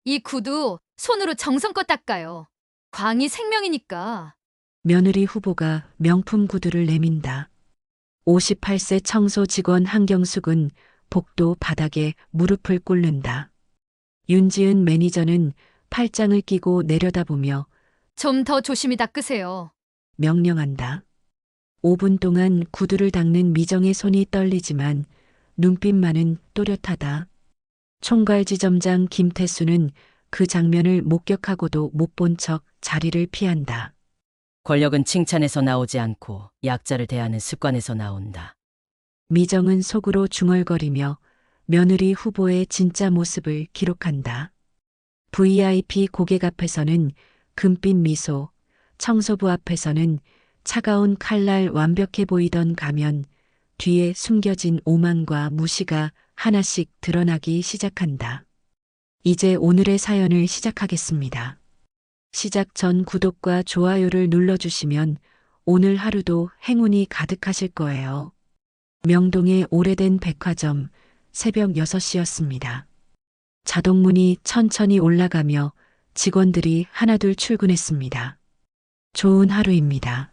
이 구두 손으로 정성껏 닦아요. 광이 생명이니까. 며느리 후보가 명품 구두를 내민다. 58세 청소 직원 한경숙은 복도 바닥에 무릎을 꿇는다. 윤지은 매니저는 팔짱을 끼고 내려다보며 좀 더 조심히 닦으세요. 명령한다. 5분 동안 구두를 닦는 미정의 손이 떨리지만 눈빛만은 또렷하다. 총괄지점장 김태수는 그 장면을 목격하고도 못 본 척 자리를 피한다. 권력은 칭찬에서 나오지 않고 약자를 대하는 습관에서 나온다. 미정은 속으로 중얼거리며 며느리 후보의 진짜 모습을 기록한다. VIP 고객 앞에서는 금빛 미소, 청소부 앞에서는 차가운 칼날 완벽해 보이던 가면, 뒤에 숨겨진 오만과 무시가 하나씩 드러나기 시작한다. 이제 오늘의 사연을 시작하겠습니다. 시작 전 구독과 좋아요를 눌러주시면 오늘 하루도 행운이 가득하실 거예요. 명동의 오래된 백화점, 새벽 6시였습니다. 자동문이 천천히 올라가며 직원들이 하나둘 출근했습니다. 좋은 하루입니다.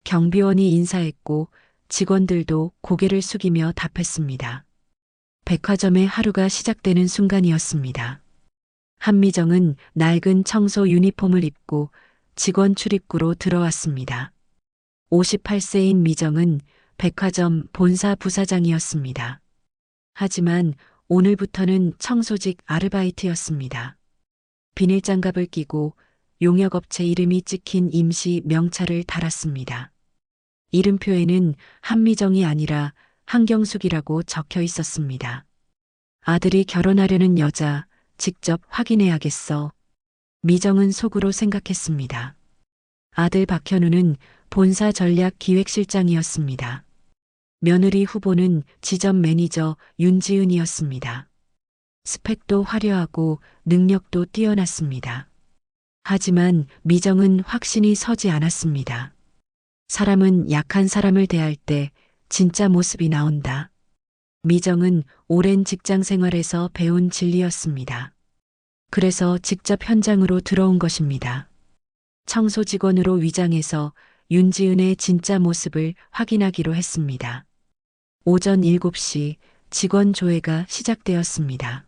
경비원이 인사했고 직원들도 고개를 숙이며 답했습니다. 백화점의 하루가 시작되는 순간이었습니다. 한미정은 낡은 청소 유니폼을 입고 직원 출입구로 들어왔습니다. 58세인 미정은 백화점 본사 부사장이었습니다. 하지만 오늘부터는 청소직 아르바이트였습니다. 비닐장갑을 끼고 용역업체 이름이 찍힌 임시 명찰을 달았습니다. 이름표에는 한미정이 아니라 한경숙이라고 적혀 있었습니다. 아들이 결혼하려는 여자, 직접 확인해야겠어. 미정은 속으로 생각했습니다. 아들 박현우는 본사 전략 기획실장이었습니다. 며느리 후보는 지점 매니저 윤지은이었습니다. 스펙도 화려하고 능력도 뛰어났습니다. 하지만 미정은 확신이 서지 않았습니다. 사람은 약한 사람을 대할 때 진짜 모습이 나온다. 미정은 오랜 직장 생활에서 배운 진리였습니다. 그래서 직접 현장으로 들어온 것입니다. 청소 직원으로 위장해서 윤지은의 진짜 모습을 확인하기로 했습니다. 오전 7시 직원 조회가 시작되었습니다.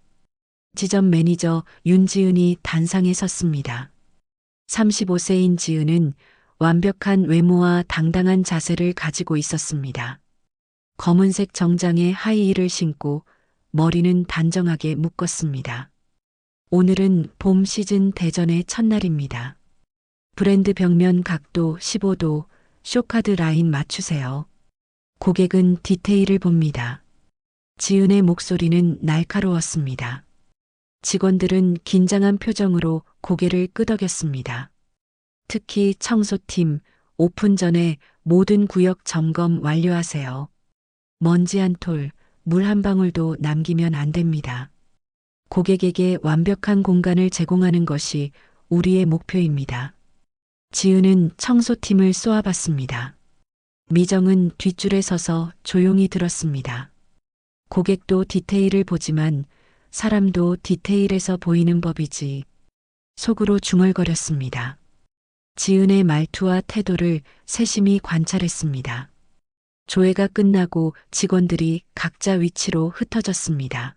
지점 매니저 윤지은이 단상에 섰습니다. 35세인 지은은 완벽한 외모와 당당한 자세를 가지고 있었습니다. 검은색 정장에 하이힐을 신고 머리는 단정하게 묶었습니다. 오늘은 봄 시즌 대전의 첫날입니다. 브랜드 벽면 각도 15도, 쇼카드 라인 맞추세요. 고객은 디테일을 봅니다. 지은의 목소리는 날카로웠습니다. 직원들은 긴장한 표정으로 고개를 끄덕였습니다. 특히 청소팀, 오픈 전에 모든 구역 점검 완료하세요. 먼지 한 톨, 물 한 방울도 남기면 안 됩니다. 고객에게 완벽한 공간을 제공하는 것이 우리의 목표입니다. 지은은 청소팀을 쏘아봤습니다. 미정은 뒷줄에 서서 조용히 들었습니다. 고객도 디테일을 보지만 사람도 디테일에서 보이는 법이지. 속으로 중얼거렸습니다. 지은의 말투와 태도를 세심히 관찰했습니다. 조회가 끝나고 직원들이 각자 위치로 흩어졌습니다.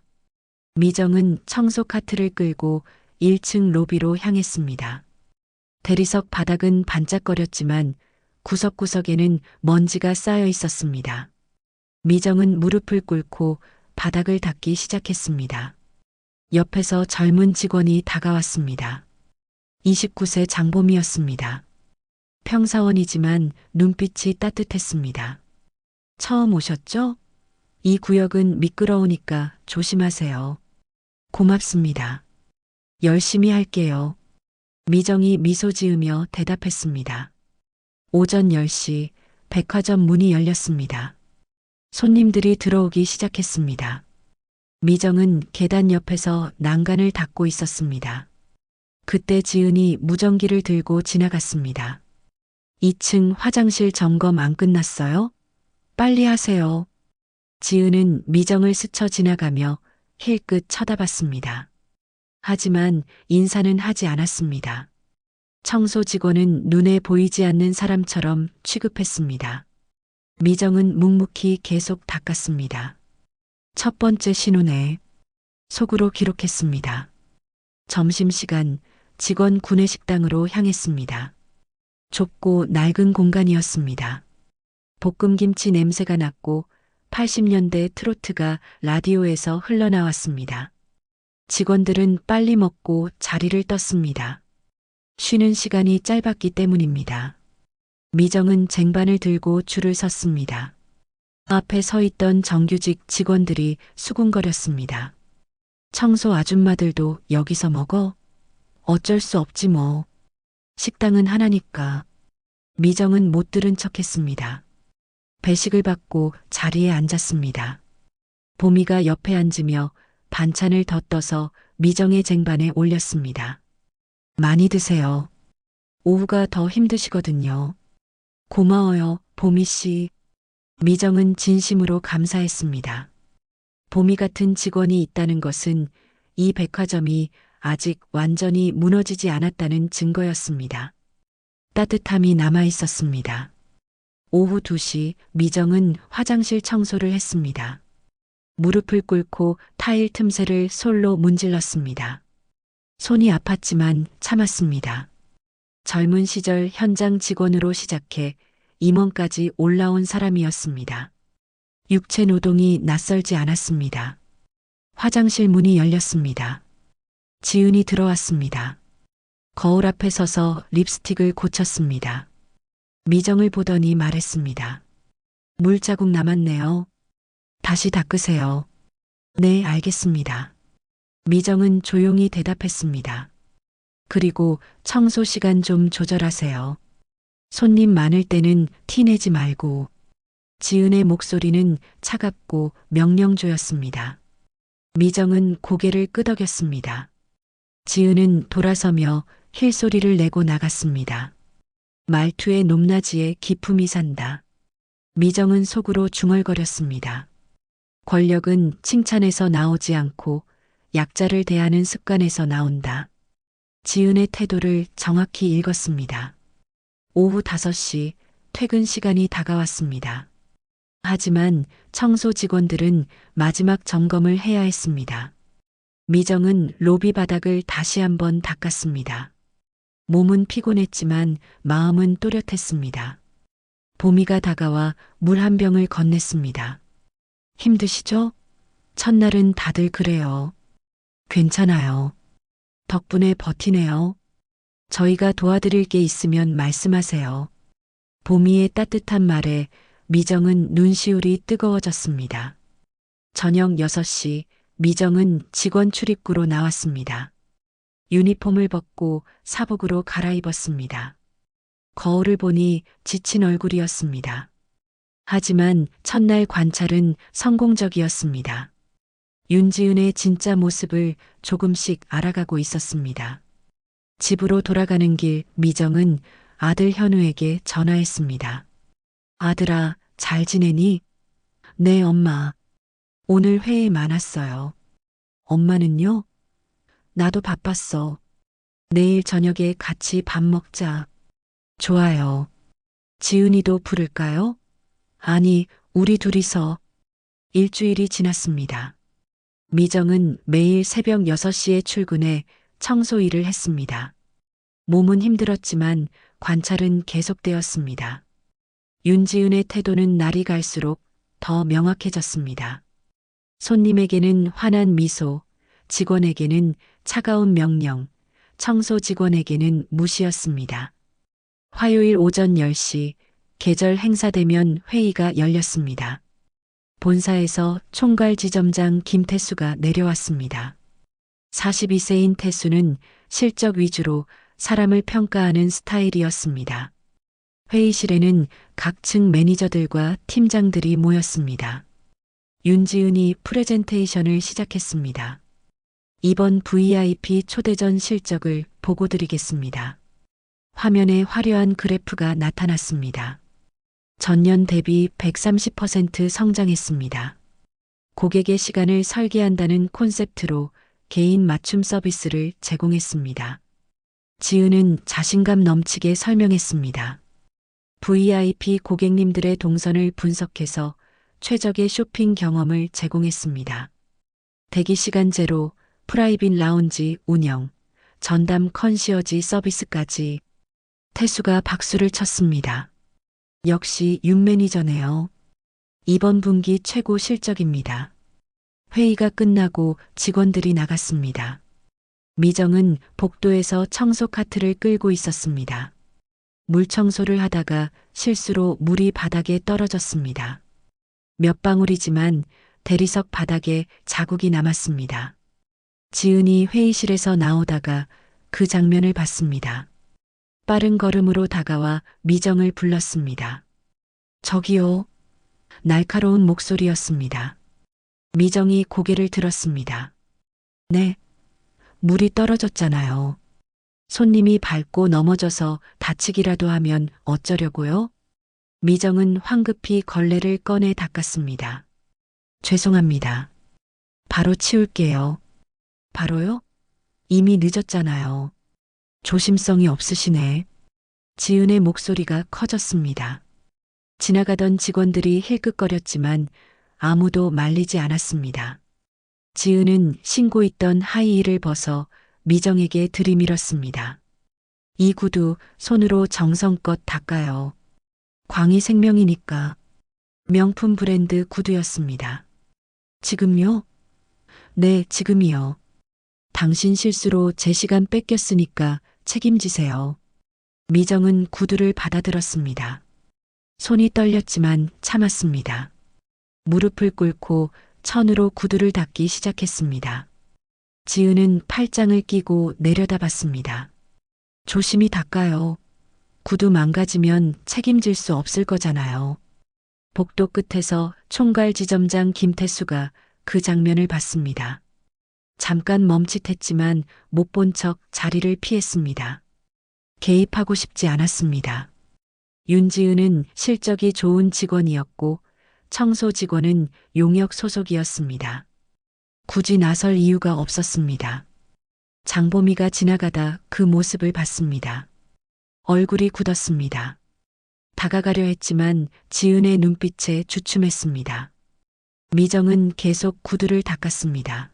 미정은 청소 카트를 끌고 1층 로비로 향했습니다. 대리석 바닥은 반짝거렸지만 구석구석에는 먼지가 쌓여 있었습니다. 미정은 무릎을 꿇고 바닥을 닦기 시작했습니다. 옆에서 젊은 직원이 다가왔습니다. 29세 장봄이었습니다. 평사원이지만 눈빛이 따뜻했습니다. 처음 오셨죠? 이 구역은 미끄러우니까 조심하세요. 고맙습니다. 열심히 할게요. 미정이 미소 지으며 대답했습니다. 오전 10시 백화점 문이 열렸습니다. 손님들이 들어오기 시작했습니다. 미정은 계단 옆에서 난간을 닦고 있었습니다. 그때 지은이 무전기를 들고 지나갔습니다. 2층 화장실 점검 안 끝났어요? 빨리 하세요. 지은은 미정을 스쳐 지나가며 힐끗 쳐다봤습니다. 하지만 인사는 하지 않았습니다. 청소 직원은 눈에 보이지 않는 사람처럼 취급했습니다. 미정은 묵묵히 계속 닦았습니다. 첫 번째 신호네. 속으로 기록했습니다. 점심시간 직원 구내식당으로 향했습니다. 좁고 낡은 공간이었습니다. 볶음김치 냄새가 났고 80년대 트로트가 라디오에서 흘러나왔습니다. 직원들은 빨리 먹고 자리를 떴습니다. 쉬는 시간이 짧았기 때문입니다. 미정은 쟁반을 들고 줄을 섰습니다. 앞에 서 있던 정규직 직원들이 수군거렸습니다. 청소 아줌마들도 여기서 먹어? 어쩔 수 없지 뭐. 식당은 하나니까. 미정은 못 들은 척했습니다. 배식을 받고 자리에 앉았습니다. 보미가 옆에 앉으며 반찬을 더 떠서 미정의 쟁반에 올렸습니다. 많이 드세요. 오후가 더 힘드시거든요. 고마워요, 보미 씨. 미정은 진심으로 감사했습니다. 보미 같은 직원이 있다는 것은 이 백화점이 아직 완전히 무너지지 않았다는 증거였습니다. 따뜻함이 남아 있었습니다. 오후 2시 미정은 화장실 청소를 했습니다. 무릎을 꿇고 타일 틈새를 솔로 문질렀습니다. 손이 아팠지만 참았습니다. 젊은 시절 현장 직원으로 시작해 임원까지 올라온 사람이었습니다. 육체 노동이 낯설지 않았습니다. 화장실 문이 열렸습니다. 지은이 들어왔습니다. 거울 앞에 서서 립스틱을 고쳤습니다. 미정을 보더니 말했습니다. 물자국 남았네요. 다시 닦으세요. 네, 알겠습니다. 미정은 조용히 대답했습니다. 그리고 청소 시간 좀 조절하세요. 손님 많을 때는 티내지 말고. 지은의 목소리는 차갑고 명령조였습니다. 미정은 고개를 끄덕였습니다. 지은은 돌아서며 힐소리를 내고 나갔습니다. 말투의 높낮이에 기품이 산다. 미정은 속으로 중얼거렸습니다. 권력은 칭찬에서 나오지 않고 약자를 대하는 습관에서 나온다. 지은의 태도를 정확히 읽었습니다. 오후 5시 퇴근 시간이 다가왔습니다. 하지만 청소 직원들은 마지막 점검을 해야 했습니다. 미정은 로비 바닥을 다시 한번 닦았습니다. 몸은 피곤했지만 마음은 또렷했습니다. 보미가 다가와 물 한 병을 건넸습니다. 힘드시죠? 첫날은 다들 그래요. 괜찮아요. 덕분에 버티네요. 저희가 도와드릴 게 있으면 말씀하세요. 보미의 따뜻한 말에 미정은 눈시울이 뜨거워졌습니다. 저녁 6시 미정은 직원 출입구로 나왔습니다. 유니폼을 벗고 사복으로 갈아입었습니다. 거울을 보니 지친 얼굴이었습니다. 하지만 첫날 관찰은 성공적이었습니다. 윤지은의 진짜 모습을 조금씩 알아가고 있었습니다. 집으로 돌아가는 길 미정은 아들 현우에게 전화했습니다. 아들아, 잘 지내니? 네, 엄마. 오늘 회의 많았어요. 엄마는요? 나도 바빴어. 내일 저녁에 같이 밥 먹자. 좋아요. 지은이도 부를까요? 아니, 우리 둘이서. 일주일이 지났습니다. 미정은 매일 새벽 6시에 출근해 청소 일을 했습니다. 몸은 힘들었지만 관찰은 계속되었습니다. 윤지은의 태도는 날이 갈수록 더 명확해졌습니다. 손님에게는 환한 미소, 직원에게는 차가운 명령, 청소 직원에게는 무시였습니다. 화요일 오전 10시 계절 행사되면 회의가 열렸습니다. 본사에서 총괄 지점장 김태수가 내려왔습니다. 42세인 태수는 실적 위주로 사람을 평가하는 스타일이었습니다. 회의실에는 각층 매니저들과 팀장들이 모였습니다. 윤지은이 프레젠테이션을 시작했습니다. 이번 VIP 초대전 실적을 보고 드리겠습니다. 화면에 화려한 그래프가 나타났습니다. 전년 대비 130% 성장했습니다. 고객의 시간을 설계한다는 콘셉트로 개인 맞춤 서비스를 제공했습니다. 지은은 자신감 넘치게 설명했습니다. VIP 고객님들의 동선을 분석해서 최적의 쇼핑 경험을 제공했습니다. 대기 시간 제로, 프라이빗 라운지 운영, 전담 컨시어지 서비스까지. 태수가 박수를 쳤습니다. 역시 윤 매니저네요. 이번 분기 최고 실적입니다. 회의가 끝나고 직원들이 나갔습니다. 미정은 복도에서 청소 카트를 끌고 있었습니다. 물 청소를 하다가 실수로 물이 바닥에 떨어졌습니다. 몇 방울이지만 대리석 바닥에 자국이 남았습니다. 지은이 회의실에서 나오다가 그 장면을 봤습니다. 빠른 걸음으로 다가와 미정을 불렀습니다. 저기요. 날카로운 목소리였습니다. 미정이 고개를 들었습니다. 네. 물이 떨어졌잖아요. 손님이 밟고 넘어져서 다치기라도 하면 어쩌려고요? 미정은 황급히 걸레를 꺼내 닦았습니다. 죄송합니다. 바로 치울게요. 바로요? 이미 늦었잖아요. 조심성이 없으시네. 지은의 목소리가 커졌습니다. 지나가던 직원들이 힐끗거렸지만 아무도 말리지 않았습니다. 지은은 신고 있던 하이힐을 벗어 미정에게 들이밀었습니다. 이 구두 손으로 정성껏 닦아요. 광이 생명이니까. 명품 브랜드 구두였습니다. 지금요? 네, 지금이요. 당신 실수로 제 시간 뺏겼으니까 책임지세요. 미정은 구두를 받아들었습니다. 손이 떨렸지만 참았습니다. 무릎을 꿇고 천으로 구두를 닦기 시작했습니다. 지은은 팔짱을 끼고 내려다봤습니다. 조심히 닦아요. 구두 망가지면 책임질 수 없을 거잖아요. 복도 끝에서 총괄 지점장 김태수가 그 장면을 봤습니다. 잠깐 멈칫했지만 못 본 척 자리를 피했습니다. 개입하고 싶지 않았습니다. 윤지은은 실적이 좋은 직원이었고 청소 직원은 용역 소속이었습니다. 굳이 나설 이유가 없었습니다. 장보미가 지나가다 그 모습을 봤습니다. 얼굴이 굳었습니다. 다가가려 했지만 지은의 눈빛에 주춤했습니다. 미정은 계속 구두를 닦았습니다.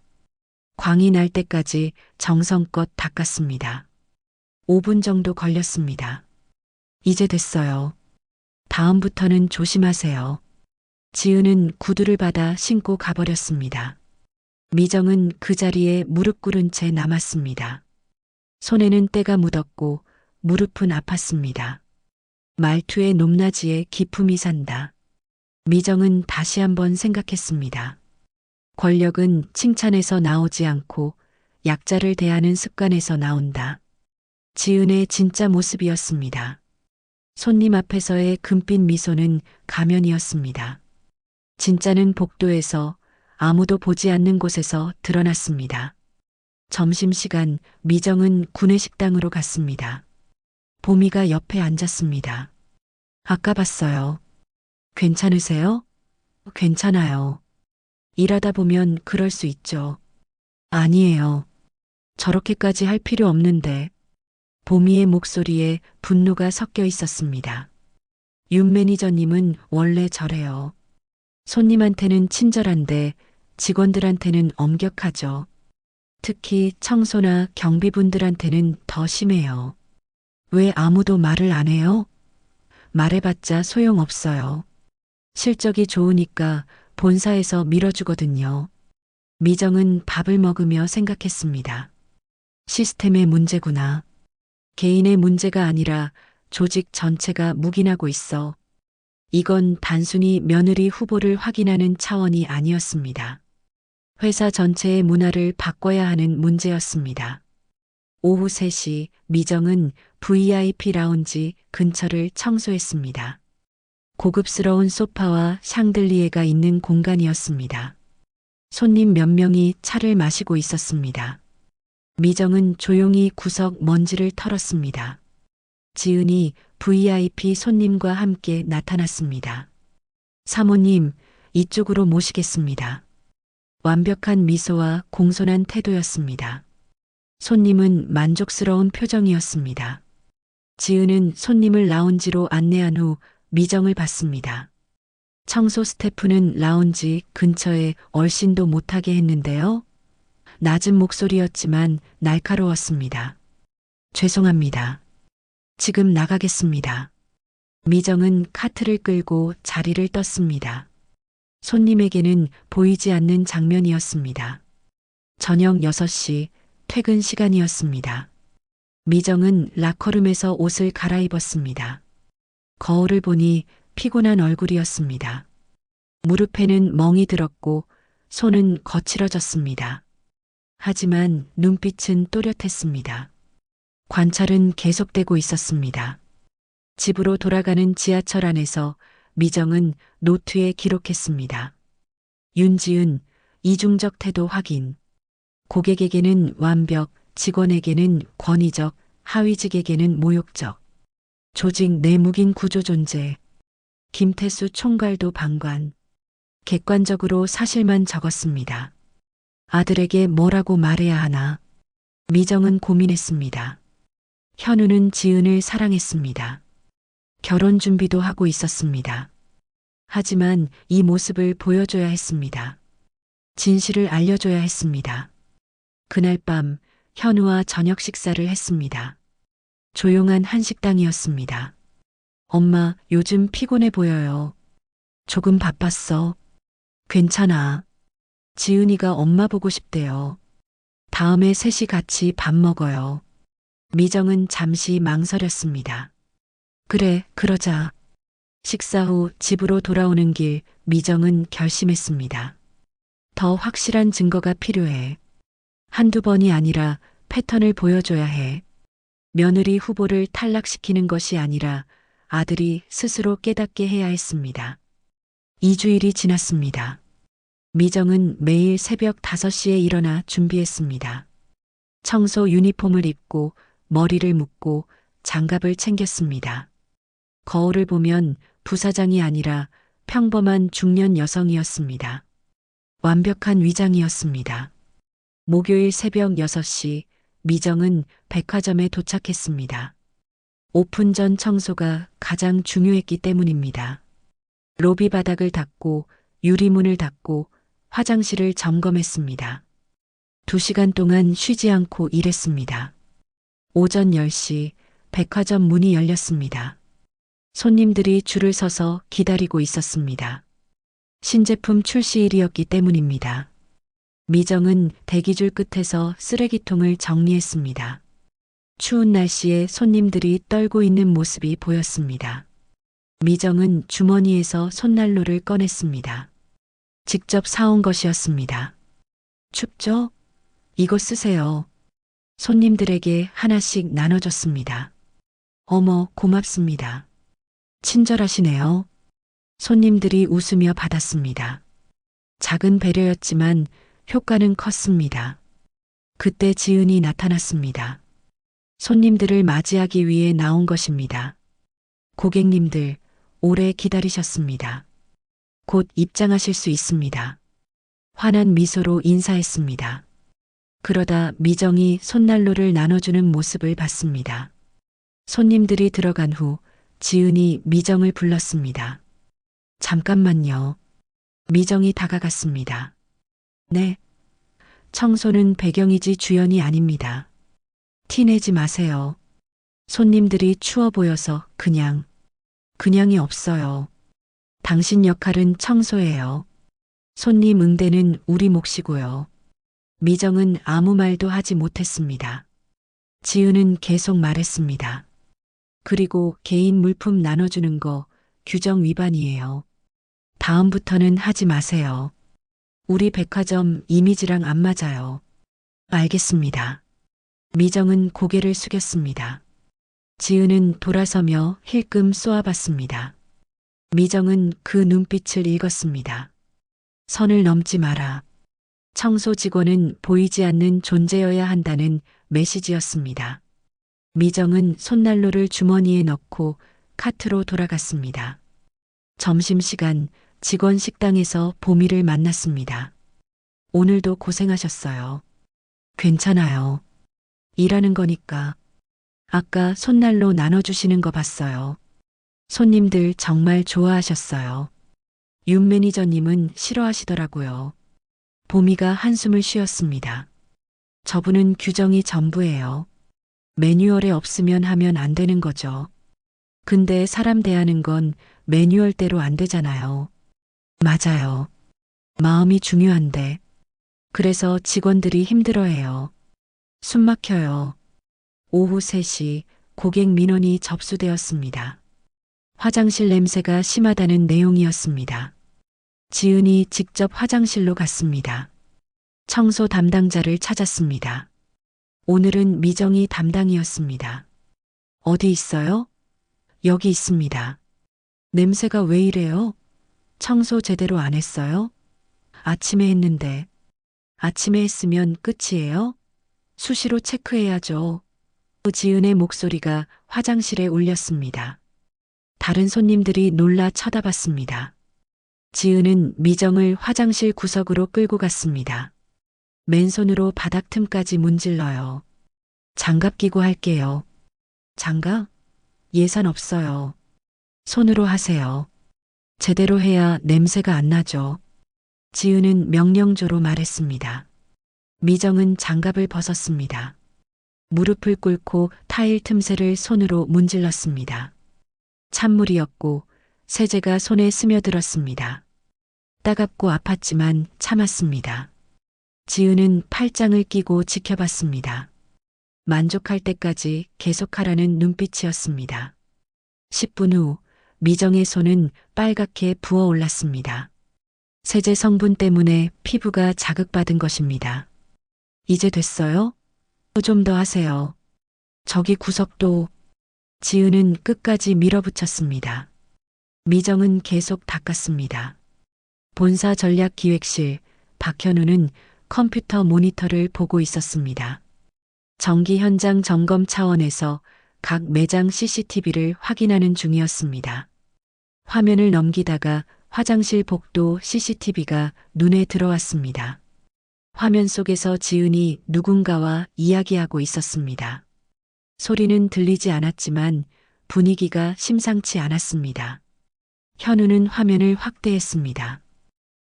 광이 날 때까지 정성껏 닦았습니다. 5분 정도 걸렸습니다. 이제 됐어요. 다음부터는 조심하세요. 지은은 구두를 받아 신고 가버렸습니다. 미정은 그 자리에 무릎 꿇은 채 남았습니다. 손에는 때가 묻었고 무릎은 아팠습니다. 말투의 높낮이에 기품이 산다. 미정은 다시 한번 생각했습니다. 권력은 칭찬에서 나오지 않고 약자를 대하는 습관에서 나온다. 지은의 진짜 모습이었습니다. 손님 앞에서의 금빛 미소는 가면이었습니다. 진짜는 복도에서 아무도 보지 않는 곳에서 드러났습니다. 점심시간 미정은 구내식당으로 갔습니다. 보미가 옆에 앉았습니다. 아까 봤어요. 괜찮으세요? 괜찮아요. 일하다 보면 그럴 수 있죠. 아니에요. 저렇게까지 할 필요 없는데. 보미의 목소리에 분노가 섞여 있었습니다. 윤 매니저님은 원래 저래요. 손님한테는 친절한데 직원들한테는 엄격하죠. 특히 청소나 경비분들한테는 더 심해요. 왜 아무도 말을 안 해요? 말해봤자 소용없어요. 실적이 좋으니까 본사에서 밀어주거든요. 미정은 밥을 먹으며 생각했습니다. 시스템의 문제구나. 개인의 문제가 아니라 조직 전체가 묵인하고 있어. 이건 단순히 며느리 후보를 확인하는 차원이 아니었습니다. 회사 전체의 문화를 바꿔야 하는 문제였습니다. 오후 3시 미정은 VIP 라운지 근처를 청소했습니다. 고급스러운 소파와 샹들리에가 있는 공간이었습니다. 손님 몇 명이 차를 마시고 있었습니다. 미정은 조용히 구석 먼지를 털었습니다. 지은이 VIP 손님과 함께 나타났습니다. 사모님, 이쪽으로 모시겠습니다. 완벽한 미소와 공손한 태도였습니다. 손님은 만족스러운 표정이었습니다. 지은은 손님을 라운지로 안내한 후 미정을 봤습니다. 청소 스태프는 라운지 근처에 얼씬도 못하게 했는데요. 낮은 목소리였지만 날카로웠습니다. 죄송합니다. 지금 나가겠습니다. 미정은 카트를 끌고 자리를 떴습니다. 손님에게는 보이지 않는 장면이었습니다. 저녁 6시 퇴근 시간이었습니다. 미정은 라커룸에서 옷을 갈아입었습니다. 거울을 보니 피곤한 얼굴이었습니다. 무릎에는 멍이 들었고 손은 거칠어졌습니다. 하지만 눈빛은 또렷했습니다. 관찰은 계속되고 있었습니다. 집으로 돌아가는 지하철 안에서 미정은 노트에 기록했습니다. 윤지은, 이중적 태도 확인. 고객에게는 완벽, 직원에게는 권위적, 하위직에게는 모욕적. 조직 내무긴 구조 존재. 김태수 총괄도 방관. 객관적으로 사실만 적었습니다. 아들에게 뭐라고 말해야 하나. 미정은 고민했습니다. 현우는 지은을 사랑했습니다. 결혼 준비도 하고 있었습니다. 하지만 이 모습을 보여줘야 했습니다. 진실을 알려줘야 했습니다. 그날 밤 현우와 저녁 식사를 했습니다. 조용한 한식당이었습니다. 엄마, 요즘 피곤해 보여요. 조금 바빴어. 괜찮아. 지은이가 엄마 보고 싶대요. 다음에 셋이 같이 밥 먹어요. 미정은 잠시 망설였습니다. 그래, 그러자. 식사 후 집으로 돌아오는 길 미정은 결심했습니다. 더 확실한 증거가 필요해. 한두 번이 아니라 패턴을 보여줘야 해. 며느리 후보를 탈락시키는 것이 아니라 아들이 스스로 깨닫게 해야 했습니다. 2주일이 지났습니다. 미정은 매일 새벽 5시에 일어나 준비했습니다. 청소 유니폼을 입고 머리를 묶고 장갑을 챙겼습니다. 거울을 보면 부사장이 아니라 평범한 중년 여성이었습니다. 완벽한 위장이었습니다. 목요일 새벽 6시 미정은 백화점에 도착했습니다. 오픈 전 청소가 가장 중요했기 때문입니다. 로비 바닥을 닦고 유리문을 닦고 화장실을 점검했습니다. 2시간 동안 쉬지 않고 일했습니다. 오전 10시 백화점 문이 열렸습니다. 손님들이 줄을 서서 기다리고 있었습니다. 신제품 출시일이었기 때문입니다. 미정은 대기줄 끝에서 쓰레기통을 정리했습니다. 추운 날씨에 손님들이 떨고 있는 모습이 보였습니다. 미정은 주머니에서 손난로를 꺼냈습니다. 직접 사온 것이었습니다. 춥죠? 이거 쓰세요. 손님들에게 하나씩 나눠줬습니다. 어머, 고맙습니다. 친절하시네요. 손님들이 웃으며 받았습니다. 작은 배려였지만 효과는 컸습니다. 그때 지은이 나타났습니다. 손님들을 맞이하기 위해 나온 것입니다. 고객님들, 오래 기다리셨습니다. 곧 입장하실 수 있습니다. 환한 미소로 인사했습니다. 그러다 미정이 손난로를 나눠주는 모습을 봤습니다. 손님들이 들어간 후 지은이 미정을 불렀습니다. 잠깐만요. 미정이 다가갔습니다. 네. 청소는 배경이지 주연이 아닙니다. 티내지 마세요. 손님들이 추워 보여서 그냥이 없어요. 당신 역할은 청소예요. 손님 응대는 우리 몫이고요. 미정은 아무 말도 하지 못했습니다. 지은은 계속 말했습니다. 그리고 개인 물품 나눠주는 거 규정 위반이에요. 다음부터는 하지 마세요. 우리 백화점 이미지랑 안 맞아요. 알겠습니다. 미정은 고개를 숙였습니다. 지은은 돌아서며 힐끔 쏘아봤습니다. 미정은 그 눈빛을 읽었습니다. 선을 넘지 마라. 청소 직원은 보이지 않는 존재여야 한다는 메시지였습니다. 미정은 손난로를 주머니에 넣고 카트로 오늘도 고생하셨어요. 괜찮아요. 일하는 거니까. 아까 손난로 나눠주시는 거 봤어요. 손님들 정말 좋아하셨어요. 윤 매니저님은 싫어하시더라고요. 보미가 한숨을 쉬었습니다. 저분은 규정이 전부예요. 매뉴얼에 없으면 하면 안 되는 거죠. 근데 사람 대하는 건 매뉴얼대로 안 되잖아요. 맞아요. 마음이 중요한데. 그래서 직원들이 힘들어해요. 숨 막혀요. 오후 3시 고객 민원이 접수되었습니다. 화장실 냄새가 심하다는 내용이었습니다. 지은이 직접 화장실로 갔습니다. 청소 담당자를 찾았습니다. 오늘은 미정이 담당이었습니다. 어디 있어요? 여기 있습니다. 냄새가 왜 이래요? 청소 제대로 안 했어요? 아침에 했는데. 아침에 했으면 끝이에요? 수시로 체크해야죠. 지은의 목소리가 화장실에 울렸습니다. 다른 손님들이 놀라 쳐다봤습니다. 지은은 미정을 화장실 구석으로 끌고 갔습니다. 맨손으로 바닥 틈까지 문질러요. 장갑 끼고 할게요. 장갑? 예산 없어요. 손으로 하세요. 제대로 해야 냄새가 안 나죠. 지은은 명령조로 말했습니다. 미정은 장갑을 벗었습니다. 무릎을 꿇고 타일 틈새를 손으로 문질렀습니다. 찬물이었고 세제가 손에 스며들었습니다. 따갑고 아팠지만 참았습니다. 지은은 팔짱을 끼고 지켜봤습니다. 만족할 때까지 계속하라는 눈빛이었습니다. 10분 후 미정의 손은 빨갛게 부어올랐습니다. 세제 성분 때문에 피부가 자극받은 것입니다. 이제 됐어요? 좀 더 하세요. 저기 구석도. 지은은 끝까지 밀어붙였습니다. 미정은 계속 닦았습니다. 본사 전략기획실 박현우는 컴퓨터 모니터를 보고 있었습니다. 정기 현장 점검 차원에서 각 매장 CCTV를 확인하는 중이었습니다. 화면을 넘기다가 화장실 복도 CCTV가 눈에 들어왔습니다. 화면 속에서 지은이 누군가와 이야기하고 있었습니다. 소리는 들리지 않았지만 분위기가 심상치 않았습니다. 현우는 화면을 확대했습니다.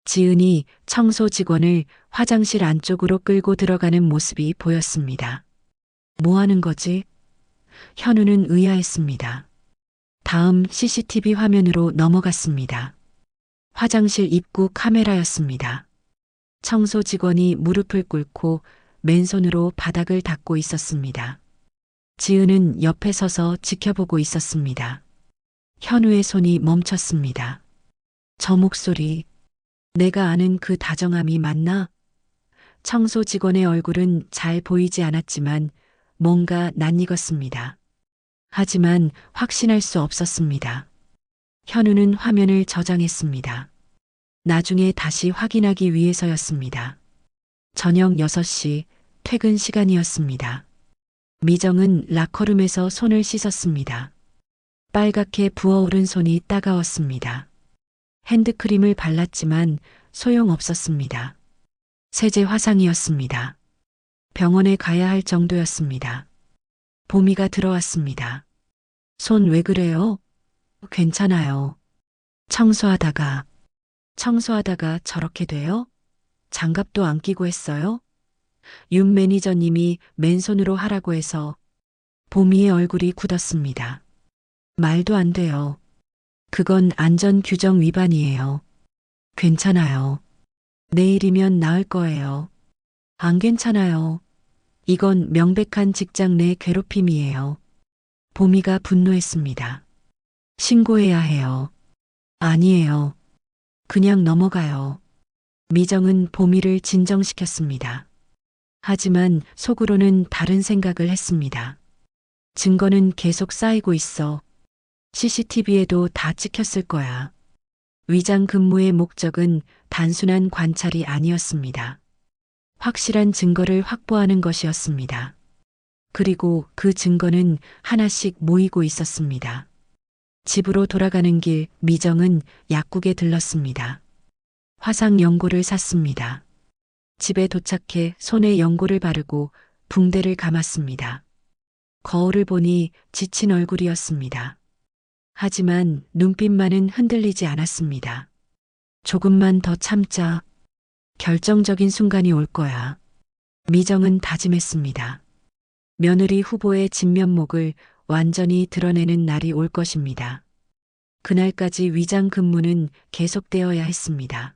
지은이 청소 직원을 화장실 안쪽으로 끌고 들어가는 모습이 보였습니다. 뭐 하는 거지? 현우는 의아했습니다. 다음 CCTV 화면으로 넘어갔습니다. 화장실 입구 카메라였습니다. 청소 직원이 무릎을 꿇고 맨손으로 바닥을 닦고 있었습니다. 지은은 옆에 서서 지켜보고 있었습니다. 현우의 손이 멈췄습니다. 저 목소리, 내가 아는 그 다정함이 맞나? 청소 직원의 얼굴은 잘 보이지 않았지만 뭔가 낯익었습니다. 하지만 확신할 수 없었습니다. 현우는 화면을 저장했습니다. 나중에 다시 확인하기 위해서였습니다. 저녁 6시 퇴근 시간이었습니다. 미정은 라커룸에서 손을 씻었습니다. 빨갛게 부어오른 손이 따가웠습니다. 핸드크림을 발랐지만 소용없었습니다. 세제 화상이었습니다. 병원에 가야 할 정도였습니다. 보미가 들어왔습니다. 손 왜 그래요? 괜찮아요. 청소하다가 저렇게 돼요? 장갑도 안 끼고 했어요? 윤 매니저님이 맨손으로 하라고 해서. 보미의 얼굴이 굳었습니다. 말도 안 돼요. 그건 안전 규정 위반이에요. 괜찮아요. 내일이면 나을 거예요. 안 괜찮아요. 이건 명백한 직장 내 괴롭힘이에요. 보미가 분노했습니다. 신고해야 해요. 아니에요. 그냥 넘어가요. 미정은 보미를 진정시켰습니다. 하지만 속으로는 다른 생각을 했습니다. 증거는 계속 쌓이고 있어. CCTV에도 다 찍혔을 거야. 위장 근무의 목적은 단순한 관찰이 아니었습니다. 확실한 증거를 확보하는 것이었습니다. 그리고 그 증거는 하나씩 모이고 있었습니다. 집으로 돌아가는 길 미정은 약국에 들렀습니다. 화상 연고를 샀습니다. 집에 도착해 손에 연고를 바르고 붕대를 감았습니다. 거울을 보니 지친 얼굴이었습니다. 하지만 눈빛만은 흔들리지 않았습니다. 조금만 더 참자. 결정적인 순간이 올 거야. 미정은 다짐했습니다. 며느리 후보의 진면목을 완전히 드러내는 날이 올 것입니다. 그날까지 위장 근무는 계속되어야 했습니다.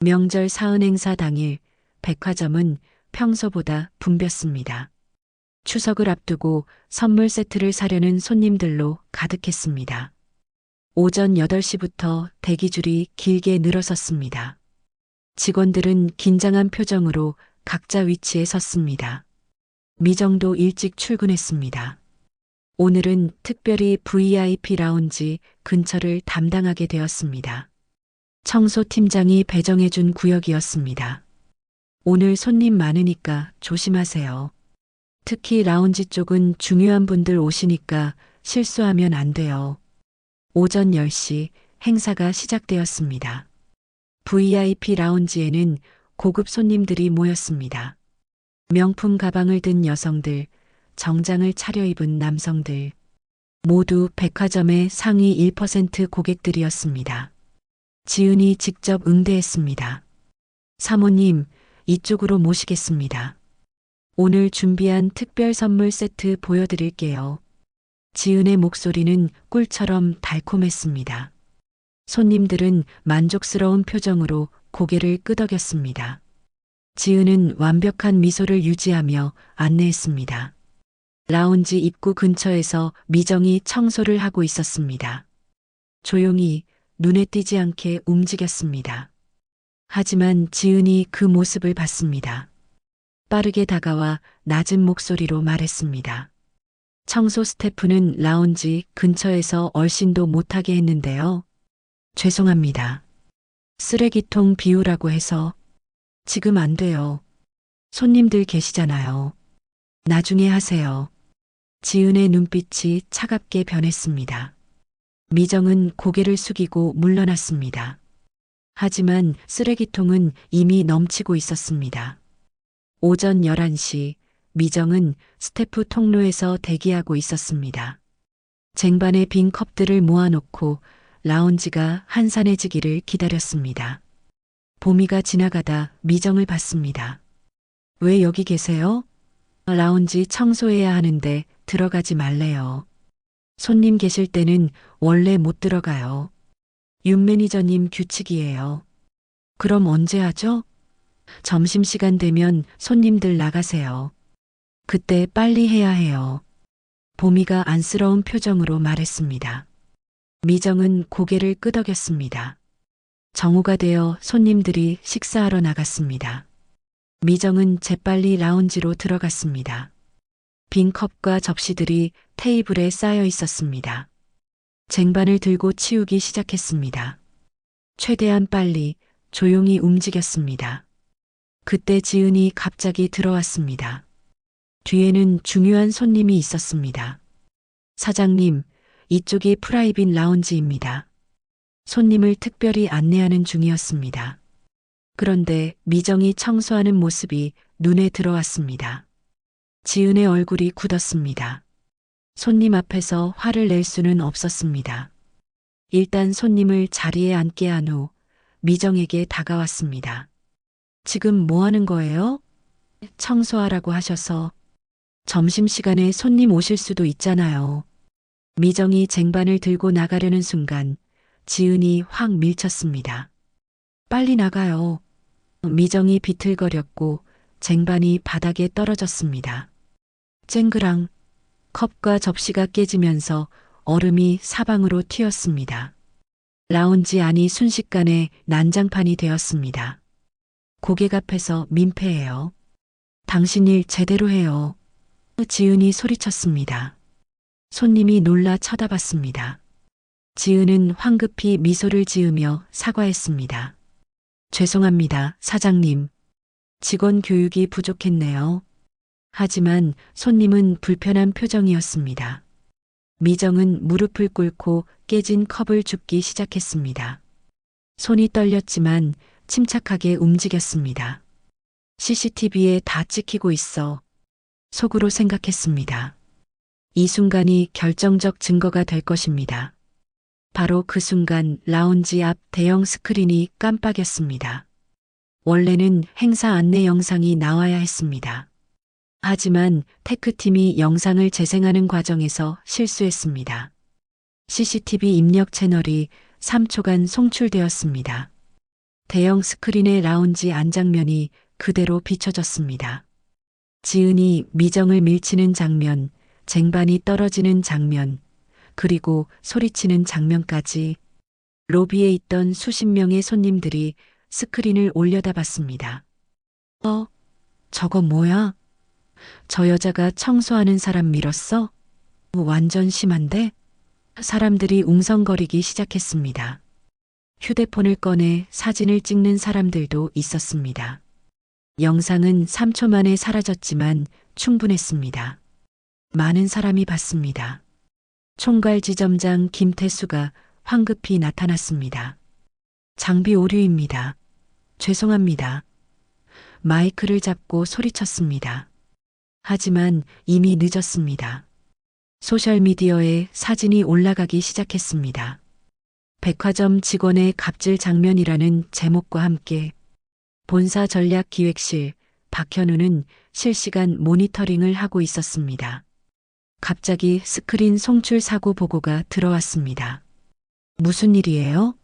명절 사은 행사 당일 백화점은 평소보다 붐볐습니다. 추석을 앞두고 선물 세트를 사려는 손님들로 가득했습니다. 오전 8시부터 대기줄이 길게 늘어섰습니다. 직원들은 긴장한 표정으로 각자 위치에 섰습니다. 미정도 일찍 출근했습니다. 오늘은 특별히 VIP 라운지 근처를 담당하게 되었습니다. 청소팀장이 배정해준 구역이었습니다. 오늘 손님 많으니까 조심하세요. 특히 라운지 쪽은 중요한 분들 오시니까 실수하면 안 돼요. 오전 10시 행사가 시작되었습니다. VIP 라운지에는 고급 손님들이 모였습니다. 명품 가방을 든 여성들, 정장을 차려입은 남성들, 모두 백화점의 상위 1% 고객들이었습니다. 지은이 직접 응대했습니다. 사모님, 이쪽으로 모시겠습니다. 오늘 준비한 특별 선물 세트 보여드릴게요. 지은의 목소리는 꿀처럼 달콤했습니다. 손님들은 만족스러운 표정으로 고개를 끄덕였습니다. 지은은 완벽한 미소를 유지하며 안내했습니다. 라운지 입구 근처에서 미정이 청소를 하고 있었습니다. 조용히 눈에 띄지 않게 움직였습니다. 하지만 지은이 그 모습을 봤습니다. 빠르게 다가와 낮은 목소리로 말했습니다. 청소 스태프는 라운지 근처에서 얼씬도 못하게 했는데요. 죄송합니다. 쓰레기통 비우라고 해서 지금 안 돼요. 손님들 계시잖아요. 나중에 하세요. 지은의 눈빛이 차갑게 변했습니다. 미정은 고개를 숙이고 물러났습니다. 하지만 쓰레기통은 이미 넘치고 있었습니다. 오전 11시 미정은 스태프 통로에서 대기하고 있었습니다. 쟁반에 빈 컵들을 모아놓고 라운지가 한산해지기를 기다렸습니다. 보미가 지나가다 미정을 봤습니다. 왜 여기 계세요? 라운지 청소해야 하는데 들어가지 말래요. 손님 계실 때는 원래 못 들어가요. 윤 매니저님 규칙이에요. 그럼 언제 하죠? 점심시간 되면 손님들 나가세요. 그때 빨리 해야 해요. 보미가 안쓰러운 표정으로 말했습니다. 미정은 고개를 끄덕였습니다. 정오가 되어 손님들이 식사하러 나갔습니다. 미정은 재빨리 라운지로 들어갔습니다. 빈 컵과 접시들이 테이블에 쌓여 있었습니다. 쟁반을 들고 치우기 시작했습니다. 최대한 빨리 조용히 움직였습니다. 그때 지은이 갑자기 들어왔습니다. 뒤에는 중요한 손님이 있었습니다. 사장님, 이쪽이 프라이빗 라운지입니다. 손님을 특별히 안내하는 중이었습니다. 그런데 미정이 청소하는 모습이 눈에 들어왔습니다. 지은의 얼굴이 굳었습니다. 손님 앞에서 화를 낼 수는 없었습니다. 일단 손님을 자리에 앉게 한 후 미정에게 다가왔습니다. 지금 뭐 하는 거예요? 청소하라고 하셔서. 점심시간에 손님 오실 수도 있잖아요. 미정이 쟁반을 들고 나가려는 순간 지은이 확 밀쳤습니다. 빨리 나가요. 미정이 비틀거렸고 쟁반이 바닥에 떨어졌습니다. 쨍그랑 컵과 접시가 깨지면서 얼음이 사방으로 튀었습니다. 라운지 안이 순식간에 난장판이 되었습니다. 고객 앞에서 민폐예요. 당신 일 제대로 해요. 지은이 소리쳤습니다. 손님이 놀라 쳐다봤습니다. 지은은 황급히 미소를 지으며 사과했습니다. 죄송합니다, 사장님. 직원 교육이 부족했네요. 하지만 손님은 불편한 표정이었습니다. 미정은 무릎을 꿇고 깨진 컵을 줍기 시작했습니다. 손이 떨렸지만 침착하게 움직였습니다. CCTV에 다 찍히고 있어. 속으로 생각했습니다. 이 순간이 결정적 증거가 될 것입니다. 바로 그 순간 라운지 앞 대형 스크린이 깜빡였습니다. 원래는 행사 안내 영상이 나와야 했습니다. 하지만 테크팀이 영상을 재생하는 과정에서 실수했습니다. CCTV 입력 채널이 3초간 송출되었습니다. 대형 스크린의 라운지 안장면이 그대로 비춰졌습니다. 지은이 미정을 밀치는 장면, 쟁반이 떨어지는 장면, 그리고 소리치는 장면까지 로비에 있던 수십 명의 손님들이 스크린을 올려다봤습니다. 저거 뭐야? 저 여자가 청소하는 사람 밀었어? 완전 심한데? 사람들이 웅성거리기 시작했습니다. 휴대폰을 꺼내 사진을 찍는 사람들도 있었습니다. 영상은 3초 만에 사라졌지만 충분했습니다. 많은 사람이 봤습니다. 총괄 지점장 김태수가 황급히 나타났습니다. 장비 오류입니다. 죄송합니다. 마이크를 잡고 소리쳤습니다. 하지만 이미 늦었습니다. 소셜미디어에 사진이 올라가기 시작했습니다. 백화점 직원의 갑질 장면이라는 제목과 함께 본사 전략기획실 박현우는 실시간 모니터링을 하고 있었습니다. 갑자기 스크린 송출 사고 보고가 들어왔습니다. 무슨 일이에요?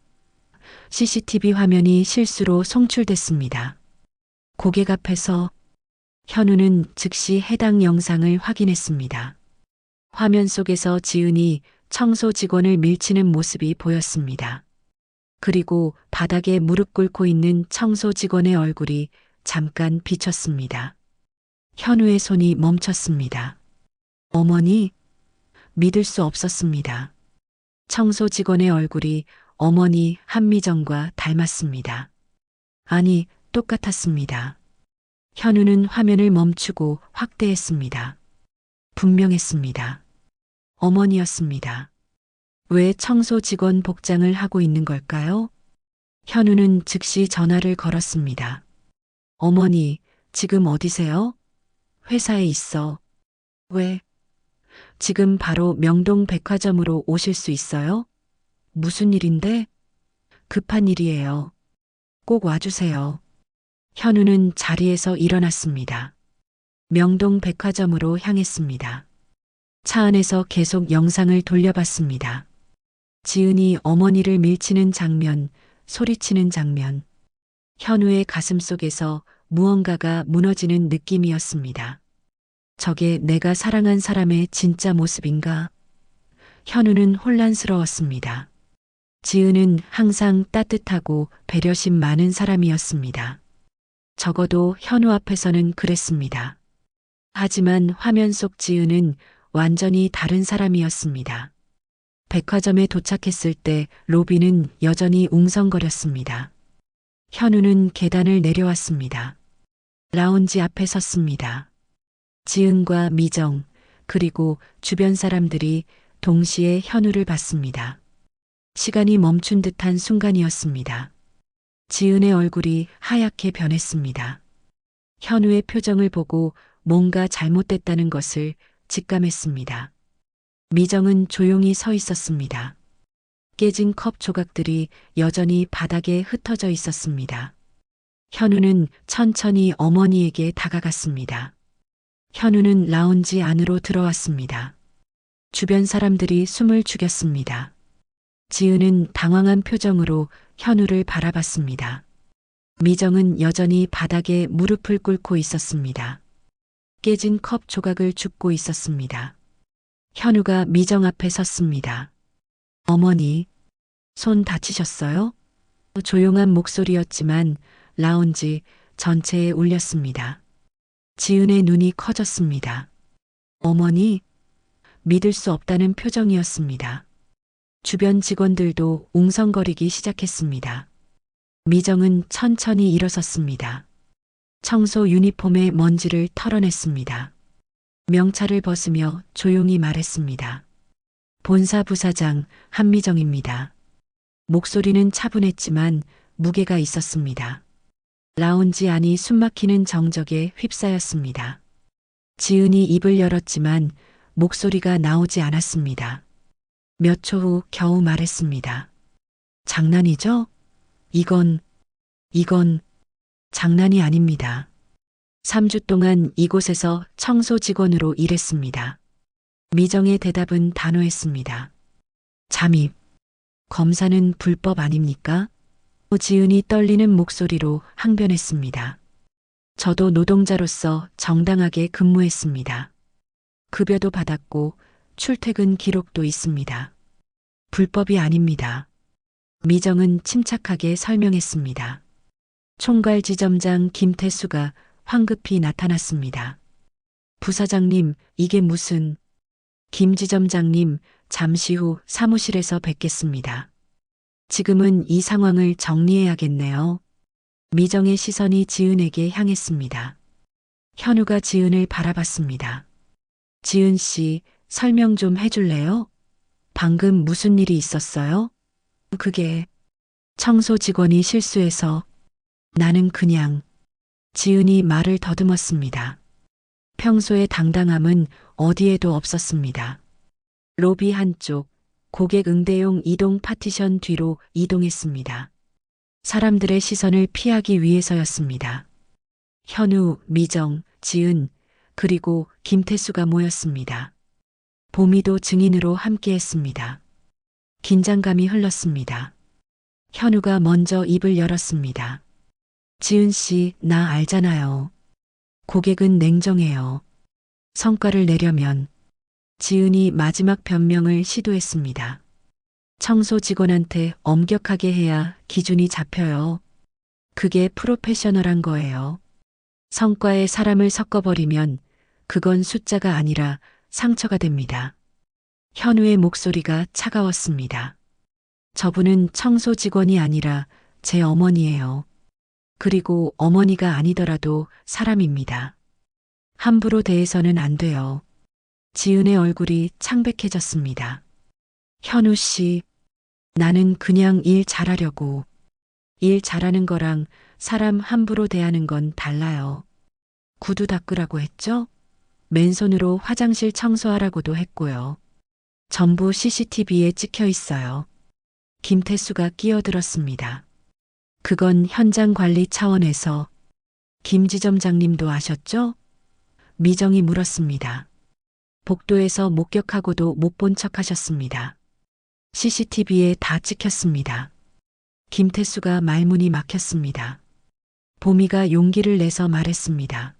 CCTV 화면이 실수로 송출됐습니다. 고객 앞에서 현우는 즉시 해당 영상을 확인했습니다. 화면 속에서 지은이 청소 직원을 밀치는 모습이 보였습니다. 그리고 바닥에 무릎 꿇고 있는 청소 직원의 얼굴이 잠깐 비쳤습니다. 현우의 손이 멈췄습니다. 어머니, 믿을 수 없었습니다. 청소 직원의 얼굴이 어머니 한미정과 닮았습니다. 아니, 똑같았습니다. 현우는 화면을 멈추고 확대했습니다. 분명했습니다. 어머니였습니다. 왜 청소 직원 복장을 하고 있는 걸까요? 현우는 즉시 전화를 걸었습니다. 어머니, 지금 어디세요? 회사에 있어. 왜? 지금 바로 명동 백화점으로 오실 수 있어요? 무슨 일인데? 급한 일이에요. 꼭 와주세요. 현우는 자리에서 일어났습니다. 명동 백화점으로 향했습니다. 차 안에서 계속 영상을 돌려봤습니다. 지은이 어머니를 밀치는 장면, 소리치는 장면. 현우의 가슴 속에서 무언가가 무너지는 느낌이었습니다. 저게 내가 사랑한 사람의 진짜 모습인가? 현우는 혼란스러웠습니다. 지은은 항상 따뜻하고 배려심 많은 사람이었습니다. 적어도 현우 앞에서는 그랬습니다. 하지만 화면 속 지은은 완전히 다른 사람이었습니다. 백화점에 도착했을 때 로비는 여전히 웅성거렸습니다. 현우는 계단을 내려왔습니다. 라운지 앞에 섰습니다. 지은과 미정, 그리고 주변 사람들이 동시에 현우를 봤습니다. 시간이 멈춘 듯한 순간이었습니다. 지은의 얼굴이 하얗게 변했습니다. 현우의 표정을 보고 뭔가 잘못됐다는 것을 직감했습니다. 미정은 조용히 서 있었습니다. 깨진 컵 조각들이 여전히 바닥에 흩어져 있었습니다. 현우는 천천히 어머니에게 다가갔습니다. 현우는 라운지 안으로 들어왔습니다. 주변 사람들이 숨을 죽였습니다. 지은은 당황한 표정으로 현우를 바라봤습니다. 미정은 여전히 바닥에 무릎을 꿇고 있었습니다. 깨진 컵 조각을 줍고 있었습니다. 현우가 미정 앞에 섰습니다. 어머니, 손 다치셨어요? 조용한 목소리였지만 라운지 전체에 울렸습니다. 지은의 눈이 커졌습니다. 어머니, 믿을 수 없다는 표정이었습니다. 주변 직원들도 웅성거리기 시작했습니다. 미정은 천천히 일어섰습니다. 청소 유니폼의 먼지를 털어냈습니다. 명찰을 벗으며 조용히 말했습니다. 본사 부사장 한미정입니다. 목소리는 차분했지만 무게가 있었습니다. 라운지 안이 숨막히는 정적에 휩싸였습니다. 지은이 입을 열었지만 목소리가 나오지 않았습니다. 몇 초 후 겨우 말했습니다. 장난이죠? 이건 장난이 아닙니다. 3주 동안 이곳에서 청소 직원으로 일했습니다. 미정의 대답은 단호했습니다. 잠입. 검사는 불법 아닙니까? 지은이 떨리는 목소리로 항변했습니다. 저도 노동자로서 정당하게 근무했습니다. 급여도 받았고 출퇴근 기록도 있습니다. 불법이 아닙니다. 미정은 침착하게 설명했습니다. 총괄 지점장 김태수가 황급히 나타났습니다. 부사장님, 이게 무슨... 김 지점장님, 잠시 후 사무실에서 뵙겠습니다. 지금은 이 상황을 정리해야겠네요. 미정의 시선이 지은에게 향했습니다. 현우가 지은을 바라봤습니다. 지은 씨, 설명 좀 해줄래요? 방금 무슨 일이 있었어요? 그게 청소 직원이 실수해서 나는 그냥... 지은이 말을 더듬었습니다. 평소의 당당함은 어디에도 없었습니다. 로비 한쪽, 고객 응대용 이동 파티션 뒤로 이동했습니다. 사람들의 시선을 피하기 위해서였습니다. 현우, 미정, 지은, 그리고 김태수가 모였습니다. 보미도 증인으로 함께했습니다. 긴장감이 흘렀습니다. 현우가 먼저 입을 열었습니다. 지은 씨, 나 알잖아요. 고객은 냉정해요. 성과를 내려면... 지은이 마지막 변명을 시도했습니다. 청소 직원한테 엄격하게 해야 기준이 잡혀요. 그게 프로페셔널한 거예요. 성과에 사람을 섞어버리면 그건 숫자가 아니라 상처가 됩니다. 현우의 목소리가 차가웠습니다. 저분은 청소 직원이 아니라 제 어머니예요. 그리고 어머니가 아니더라도 사람입니다. 함부로 대해서는 안 돼요. 지은의 얼굴이 창백해졌습니다. 현우 씨, 나는 그냥 일 잘하려고. 일 잘하는 거랑 사람 함부로 대하는 건 달라요. 구두 닦으라고 했죠? 맨손으로 화장실 청소하라고도 했고요. 전부 CCTV에 찍혀 있어요. 김태수가 끼어들었습니다. 그건 현장 관리 차원에서... 김 지점장님도 아셨죠? 미정이 물었습니다. 복도에서 목격하고도 못 본 척 하셨습니다. CCTV에 다 찍혔습니다. 김태수가 말문이 막혔습니다. 보미가 용기를 내서 말했습니다.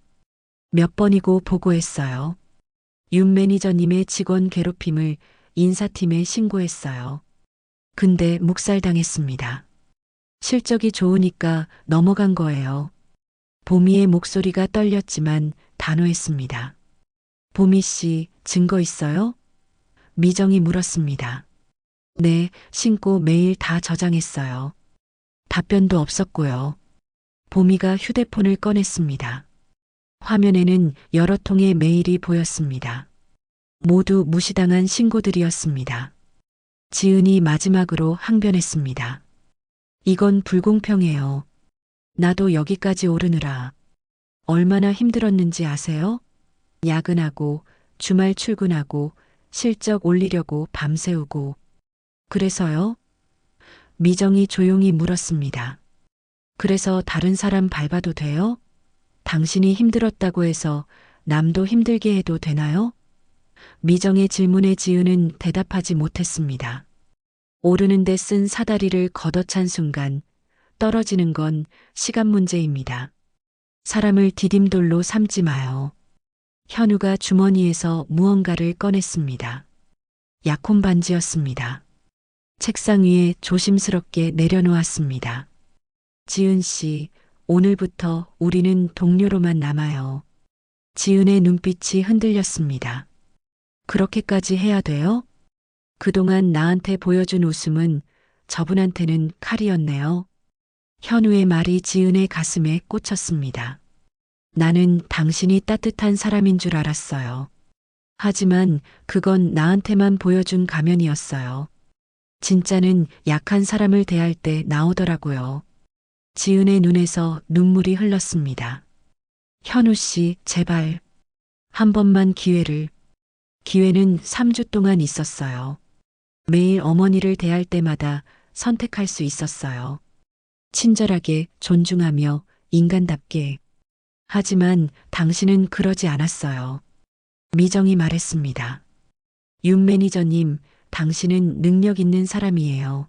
몇 번이고 보고했어요. 윤 매니저님의 직원 괴롭힘을 인사팀에 신고했어요. 근데 묵살당했습니다. 실적이 좋으니까 넘어간 거예요. 보미의 목소리가 떨렸지만 단호했습니다. 보미 씨, 증거 있어요? 미정이 물었습니다. 네, 신고 메일 다 저장했어요. 답변도 없었고요. 보미가 휴대폰을 꺼냈습니다. 화면에는 여러 통의 메일이 보였습니다. 모두 무시당한 신고들이었습니다. 지은이 마지막으로 항변했습니다. 이건 불공평해요. 나도 여기까지 오르느라 얼마나 힘들었는지 아세요? 야근하고 주말 출근하고 실적 올리려고 밤새우고. 그래서요? 미정이 조용히 물었습니다. 그래서 다른 사람 밟아도 돼요? 당신이 힘들었다고 해서 남도 힘들게 해도 되나요? 미정의 질문에 지은은 대답하지 못했습니다. 오르는 데 쓴 사다리를 걷어찬 순간 떨어지는 건 시간 문제입니다. 사람을 디딤돌로 삼지 마요. 현우가 주머니에서 무언가를 꺼냈습니다. 약혼 반지였습니다. 책상 위에 조심스럽게 내려놓았습니다. 지은 씨, 오늘부터 우리는 동료로만 남아요. 지은의 눈빛이 흔들렸습니다. 그렇게까지 해야 돼요? 그동안 나한테 보여준 웃음은 저분한테는 칼이었네요. 현우의 말이 지은의 가슴에 꽂혔습니다. 나는 당신이 따뜻한 사람인 줄 알았어요. 하지만 그건 나한테만 보여준 가면이었어요. 진짜는 약한 사람을 대할 때 나오더라고요. 지은의 눈에서 눈물이 흘렀습니다. 현우 씨, 제발. 한 번만 기회를. 기회는 3주 동안 있었어요. 매일 어머니를 대할 때마다 선택할 수 있었어요. 친절하게, 존중하며, 인간답게. 하지만 당신은 그러지 않았어요. 미정이 말했습니다. 윤 매니저님, 당신은 능력 있는 사람이에요.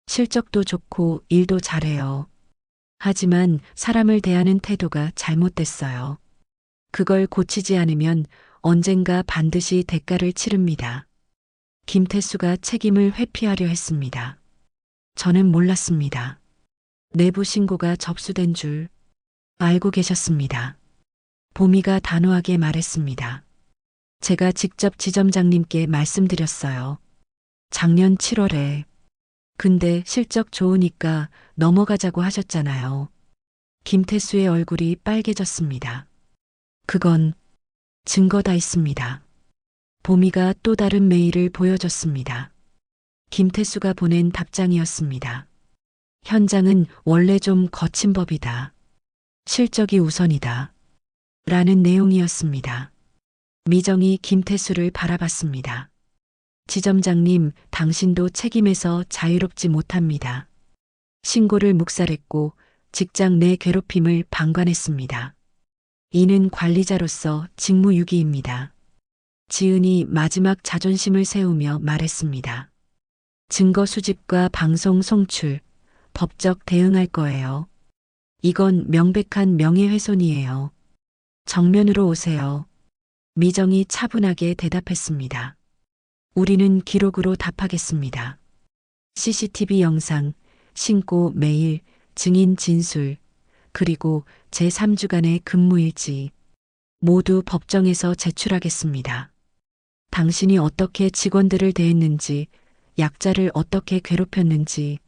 실적도 좋고 일도 잘해요. 하지만 사람을 대하는 태도가 잘못됐어요. 그걸 고치지 않으면 언젠가 반드시 대가를 치릅니다. 김태수가 책임을 회피하려 했습니다. 저는 몰랐습니다. 내부 신고가 접수된 줄 알고 계셨습니다. 보미가 단호하게 말했습니다. 제가 직접 지점장님께 말씀드렸어요. 작년 7월에. 근데 실적 좋으니까 넘어가자고 하셨잖아요. 김태수의 얼굴이 빨개졌습니다. 그건 증거 다 있습니다. 보미가 또 다른 메일을 보여줬습니다. 김태수가 보낸 답장이었습니다. 현장은 원래 좀 거친 법이다. 실적이 우선이다. 라는 내용이었습니다. 미정이 김태수를 바라봤습니다. 지점장님, 당신도 책임에서 자유롭지 못합니다. 신고를 묵살했고 직장 내 괴롭힘을 방관했습니다. 이는 관리자로서 직무유기입니다. 지은이 마지막 자존심을 세우며 말했습니다. 증거 수집과 방송 송출, 법적 대응할 거예요. 이건 명백한 명예훼손이에요. 정면으로 오세요. 미정이 차분하게 대답했습니다. 우리는 기록으로 답하겠습니다. CCTV 영상, 신고 메일, 증인 진술, 그리고 제3주간의 근무일지 모두 법정에서 제출하겠습니다. 당신이 어떻게 직원들을 대했는지, 약자를 어떻게 괴롭혔는지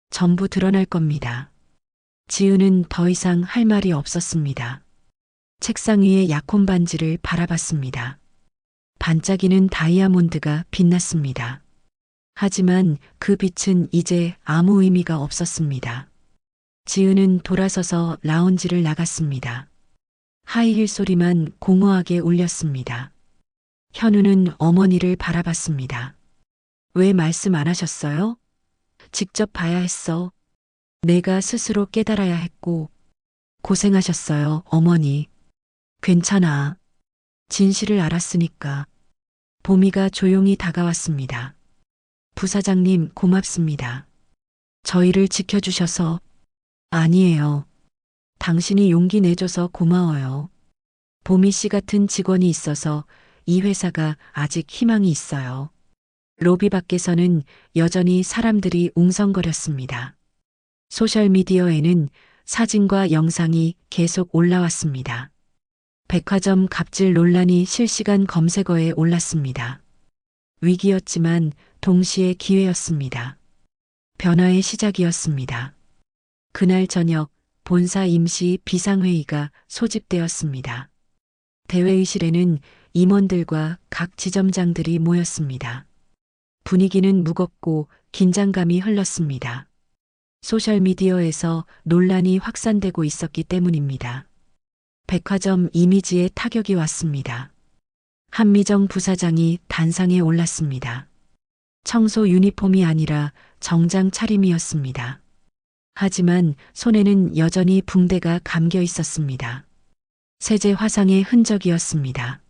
전부 드러날 겁니다. 지은은 더 이상 할 말이 없었습니다. 책상 위의 약혼 반지를 바라봤습니다. 반짝이는 다이아몬드가 빛났습니다. 하지만 그 빛은 이제 아무 의미가 없었습니다. 지은은 돌아서서 라운지를 나갔습니다. 하이힐 소리만 공허하게 울렸습니다. 현우는 어머니를 바라봤습니다. 왜 말씀 안 하셨어요? 직접 봐야 했어. 내가 스스로 깨달아야 했고. 고생하셨어요, 어머니. 괜찮아. 진실을 알았으니까. 보미가 조용히 다가왔습니다. 부사장님, 고맙습니다. 저희를 지켜주셔서. 아니에요. 당신이 용기 내줘서 고마워요. 보미 씨 같은 직원이 있어서 이 회사가 아직 희망이 있어요. 로비 밖에서는 여전히 사람들이 웅성거렸습니다. 소셜미디어에는 사진과 영상이 계속 올라왔습니다. 백화점 갑질 논란이 실시간 검색어에 올랐습니다. 위기였지만 동시에 기회였습니다. 변화의 시작이었습니다. 그날 저녁 본사 임시 비상회의가 소집되었습니다. 대회의실에는 임원들과 각 지점장들이 모였습니다. 분위기는 무겁고 긴장감이 흘렀습니다. 소셜미디어에서 논란이 확산되고 있었기 때문입니다. 백화점 이미지에 타격이 왔습니다. 한미정 부사장이 단상에 올랐습니다. 청소 유니폼이 아니라 정장 차림이었습니다. 하지만 손에는 여전히 붕대가 감겨 있었습니다. 세제 화상의 흔적이었습니다.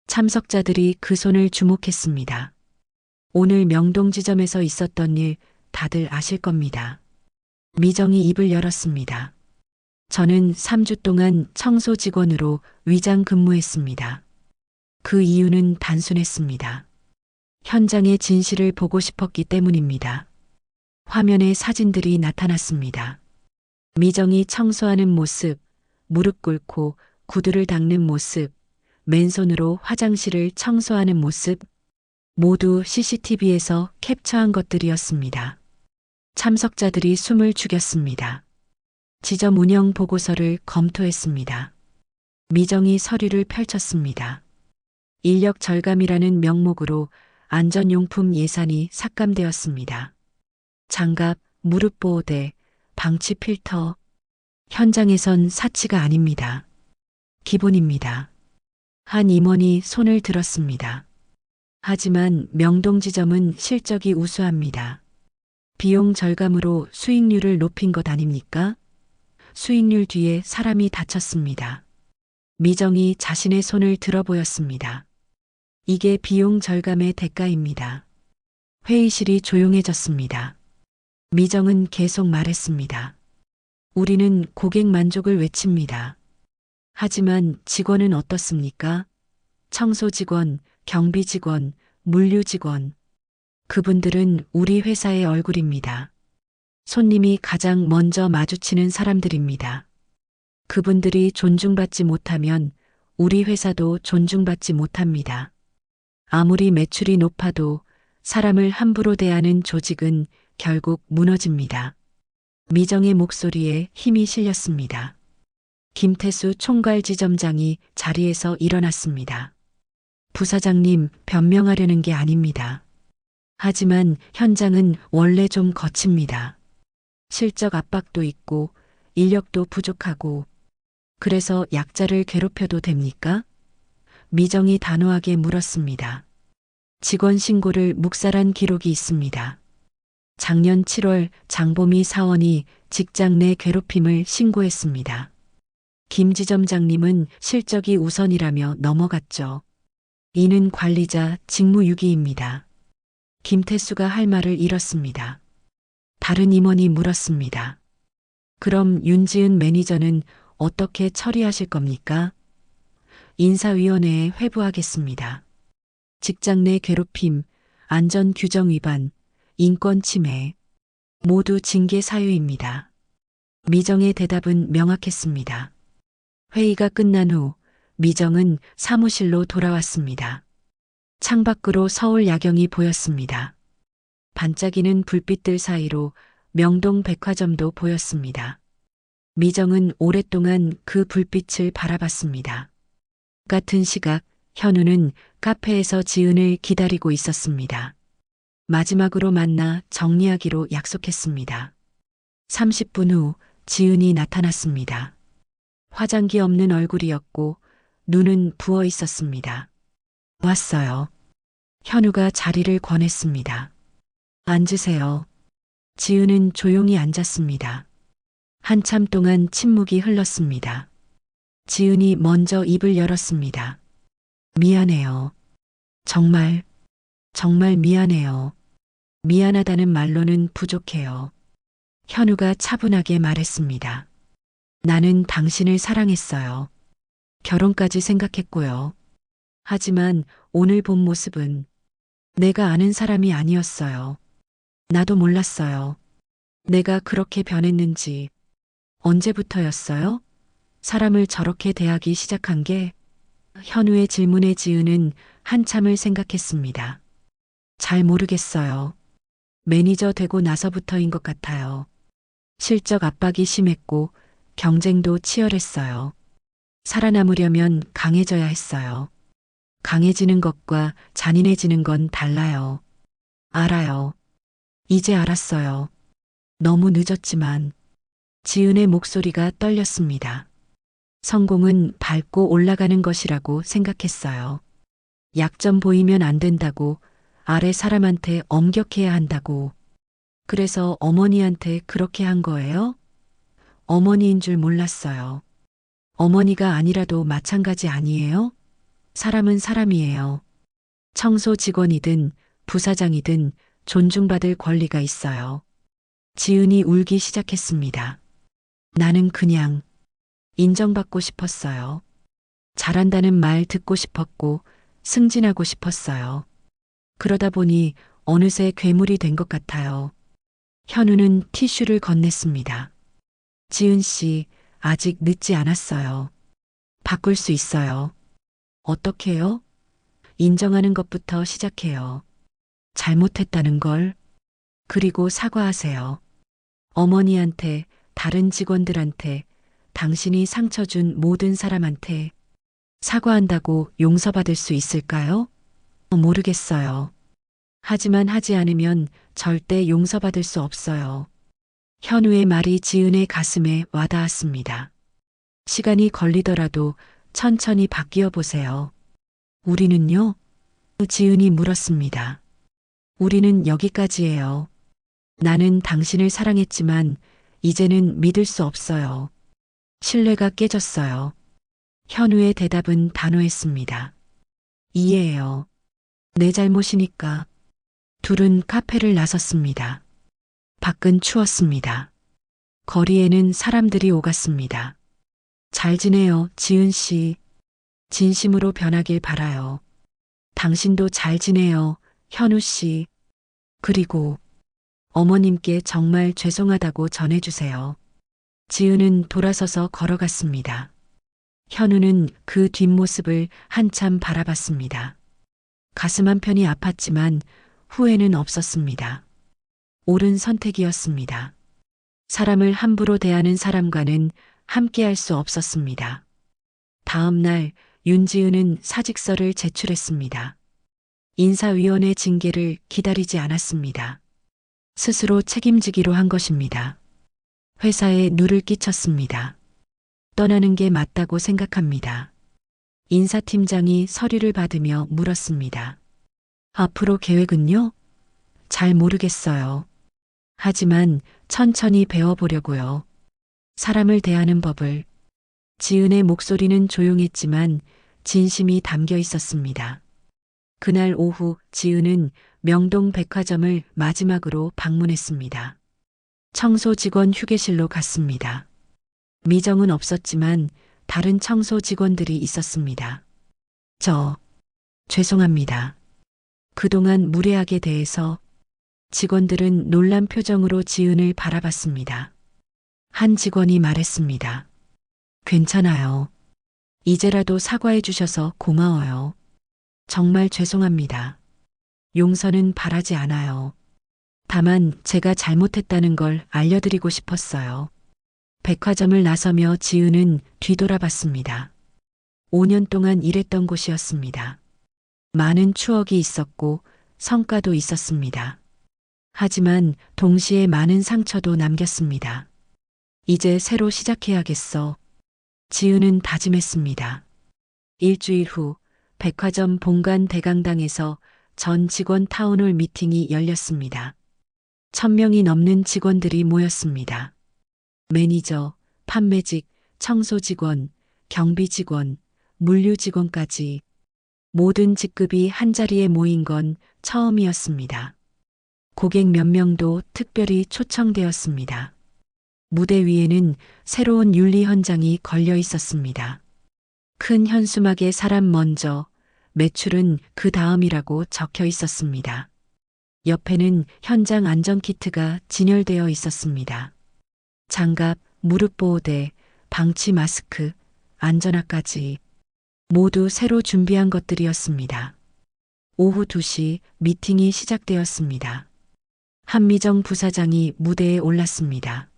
참석자들이 그 손을 주목했습니다. 오늘 명동지점에서 있었던 일 다들 아실 겁니다. 미정이 입을 열었습니다. 저는 3주 동안 청소 직원으로 위장 근무했습니다. 그 이유는 단순했습니다. 현장의 진실을 보고 싶었기 때문입니다. 화면에 사진들이 나타났습니다. 미정이 청소하는 모습, 무릎 꿇고 구두를 닦는 모습, 맨손으로 화장실을 청소하는 모습, 모두 CCTV에서 캡처한 것들이었습니다. 참석자들이 숨을 죽였습니다. 지점 운영 보고서를 검토했습니다. 미정이 서류를 펼쳤습니다. 인력 절감이라는 명목으로 안전용품 예산이 삭감되었습니다. 장갑, 무릎 보호대, 방치 필터. 현장에선 사치가 아닙니다. 기본입니다. 한 임원이 손을 들었습니다. 하지만 명동지점은 실적이 우수합니다. 비용 절감으로 수익률을 높인 것 아닙니까? 수익률 뒤에 사람이 다쳤습니다. 미정이 자신의 손을 들어 보였습니다. 이게 비용 절감의 대가입니다. 회의실이 조용해졌습니다. 미정은 계속 말했습니다. 우리는 고객 만족을 외칩니다. 하지만 직원은 어떻습니까? 청소 직원, 경비 직원, 물류 직원. 그분들은 우리 회사의 얼굴입니다. 손님이 가장 먼저 마주치는 사람들입니다. 그분들이 존중받지 못하면 우리 회사도 존중받지 못합니다. 아무리 매출이 높아도 사람을 함부로 대하는 조직은 결국 무너집니다. 미정의 목소리에 힘이 실렸습니다. 김태수 총괄지점장이 자리에서 일어났습니다. 부사장님, 변명하려는 게 아닙니다. 하지만 현장은 원래 좀 거칩니다. 실적 압박도 있고 인력도 부족하고 그래서 약자를 괴롭혀도 됩니까? 미정이 단호하게 물었습니다. 직원 신고를 묵살한 기록이 있습니다. 작년 7월 장보미 사원이 직장 내 괴롭힘을 신고했습니다. 김 지점장님은 실적이 우선이라며 넘어갔죠. 이는 관리자 직무유기입니다. 김태수가 할 말을 잃었습니다. 다른 임원이 물었습니다. 그럼 윤지은 매니저는 어떻게 처리하실 겁니까? 인사위원회에 회부하겠습니다. 직장 내 괴롭힘, 안전규정 위반, 인권 침해, 모두 징계 사유입니다. 미정의 대답은 명확했습니다. 회의가 끝난 후 미정은 사무실로 돌아왔습니다. 창밖으로 서울 야경이 보였습니다. 반짝이는 불빛들 사이로 명동 백화점도 보였습니다. 미정은 오랫동안 그 불빛을 바라봤습니다. 같은 시각 현우는 카페에서 지은을 기다리고 있었습니다. 마지막으로 만나 정리하기로 약속했습니다. 30분 후 지은이 나타났습니다. 화장기 없는 얼굴이었고 눈은 부어 있었습니다. 왔어요. 현우가 자리를 권했습니다. 앉으세요. 지은은 조용히 앉았습니다. 한참 동안 침묵이 흘렀습니다. 지은이 먼저 입을 열었습니다. 미안해요. 정말 미안해요. 미안하다는 말로는 부족해요. 현우가 차분하게 말했습니다. 나는 당신을 사랑했어요. 결혼까지 생각했고요. 하지만 오늘 본 모습은 내가 아는 사람이 아니었어요. 나도 몰랐어요. 내가 그렇게 변했는지. 언제부터였어요? 사람을 저렇게 대하기 시작한 게? 현우의 질문에 지은은 한참을 생각했습니다. 잘 모르겠어요. 매니저 되고 나서부터인 것 같아요. 실적 압박이 심했고 경쟁도 치열했어요. 살아남으려면 강해져야 했어요. 강해지는 것과 잔인해지는 건 달라요. 알아요. 이제 알았어요. 너무 늦었지만. 지은의 목소리가 떨렸습니다. 성공은 밟고 올라가는 것이라고 생각했어요. 약점 보이면 안 된다고, 아래 사람한테 엄격해야 한다고. 그래서 어머니한테 그렇게 한 거예요? 어머니인 줄 몰랐어요. 어머니가 아니라도 마찬가지 아니에요? 사람은 사람이에요. 청소 직원이든 부사장이든 존중받을 권리가 있어요. 지은이 울기 시작했습니다. 나는 그냥 인정받고 싶었어요. 잘한다는 말 듣고 싶었고 승진하고 싶었어요. 그러다 보니 어느새 괴물이 된 것 같아요. 현우는 티슈를 건넸습니다. 지은 씨, 아직 늦지 않았어요. 바꿀 수 있어요. 어떻게요? 인정하는 것부터 시작해요. 잘못했다는 걸. 그리고 사과하세요. 어머니한테, 다른 직원들한테, 당신이 상처 준 모든 사람한테 사과한다고 용서받을 수 있을까요? 모르겠어요. 하지만 하지 않으면 절대 용서받을 수 없어요. 현우의 말이 지은의 가슴에 와닿았습니다. 시간이 걸리더라도 천천히 바뀌어 보세요. 우리는요? 지은이 물었습니다. 우리는 여기까지예요. 나는 당신을 사랑했지만 이제는 믿을 수 없어요. 신뢰가 깨졌어요. 현우의 대답은 단호했습니다. 이해해요. 내 잘못이니까. 둘은 카페를 나섰습니다. 밖은 추웠습니다. 거리에는 사람들이 오갔습니다. 잘 지내요, 지은 씨. 진심으로 변하길 바라요. 당신도 잘 지내요, 현우 씨. 그리고 어머님께 정말 죄송하다고 전해주세요. 지은은 돌아서서 걸어갔습니다. 현우는 그 뒷모습을 한참 바라봤습니다. 가슴 한편이 아팠지만 후회는 없었습니다. 옳은 선택이었습니다. 사람을 함부로 대하는 사람과는 함께할 수 없었습니다. 다음 날 윤지은은 사직서를 제출했습니다. 인사위원회 징계를 기다리지 않았습니다. 스스로 책임지기로 한 것입니다. 회사에 누를 끼쳤습니다. 떠나는 게 맞다고 생각합니다. 인사팀장이 서류를 받으며 물었습니다. 앞으로 계획은요? 잘 모르겠어요. 하지만 천천히 배워보려고요. 사람을 대하는 법을. 지은의 목소리는 조용했지만 진심이 담겨 있었습니다. 그날 오후 지은은 명동 백화점을 마지막으로 방문했습니다. 청소 직원 휴게실로 갔습니다. 미정은 없었지만 다른 청소 직원들이 있었습니다. 죄송합니다. 그동안 무례하게 대해서. 직원들은 놀란 표정으로 지은을 바라봤습니다. 한 직원이 말했습니다. 괜찮아요. 이제라도 사과해 주셔서 고마워요. 정말 죄송합니다. 용서는 바라지 않아요. 다만 제가 잘못했다는 걸 알려드리고 싶었어요. 백화점을 나서며 지은은 뒤돌아봤습니다. 5년 동안 일했던 곳이었습니다. 많은 추억이 있었고 성과도 있었습니다. 하지만 동시에 많은 상처도 남겼습니다. 이제 새로 시작해야겠어. 지은은 다짐했습니다. 일주일 후 백화점 본관 대강당에서 전 직원 타운홀 미팅이 열렸습니다. 1000명이 넘는 직원들이 모였습니다. 매니저, 판매직, 청소 직원, 경비 직원, 물류 직원까지 모든 직급이 한자리에 모인 건 처음이었습니다. 고객 몇 명도 특별히 초청되었습니다. 무대 위에는 새로운 윤리 헌장이 걸려 있었습니다. 큰 현수막에 사람 먼저, 매출은 그 다음이라고 적혀 있었습니다. 옆에는 현장 안전키트가 진열되어 있었습니다. 장갑, 무릎 보호대, 방치 마스크, 안전화까지 모두 새로 준비한 것들이었습니다. 오후 2시 미팅이 시작되었습니다. 한미정 부사장이 무대에 올랐습니다.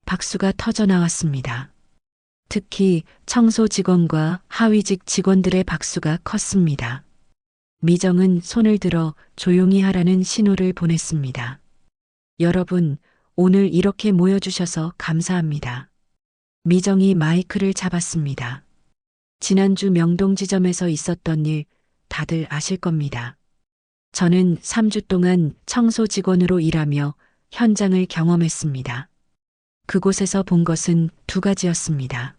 박수가 터져 나왔습니다. 특히 청소 직원과 하위직 직원들의 박수가 컸습니다. 미정은 손을 들어 조용히 하라는 신호를 보냈습니다. 여러분, 오늘 이렇게 모여주셔서 감사합니다. 미정이 마이크를 잡았습니다. 지난주 명동 지점에서 있었던 일 다들 아실 겁니다. 저는 3주 동안 청소 직원으로 일하며 현장을 경험했습니다. 그곳에서 본 것은 2가지였습니다.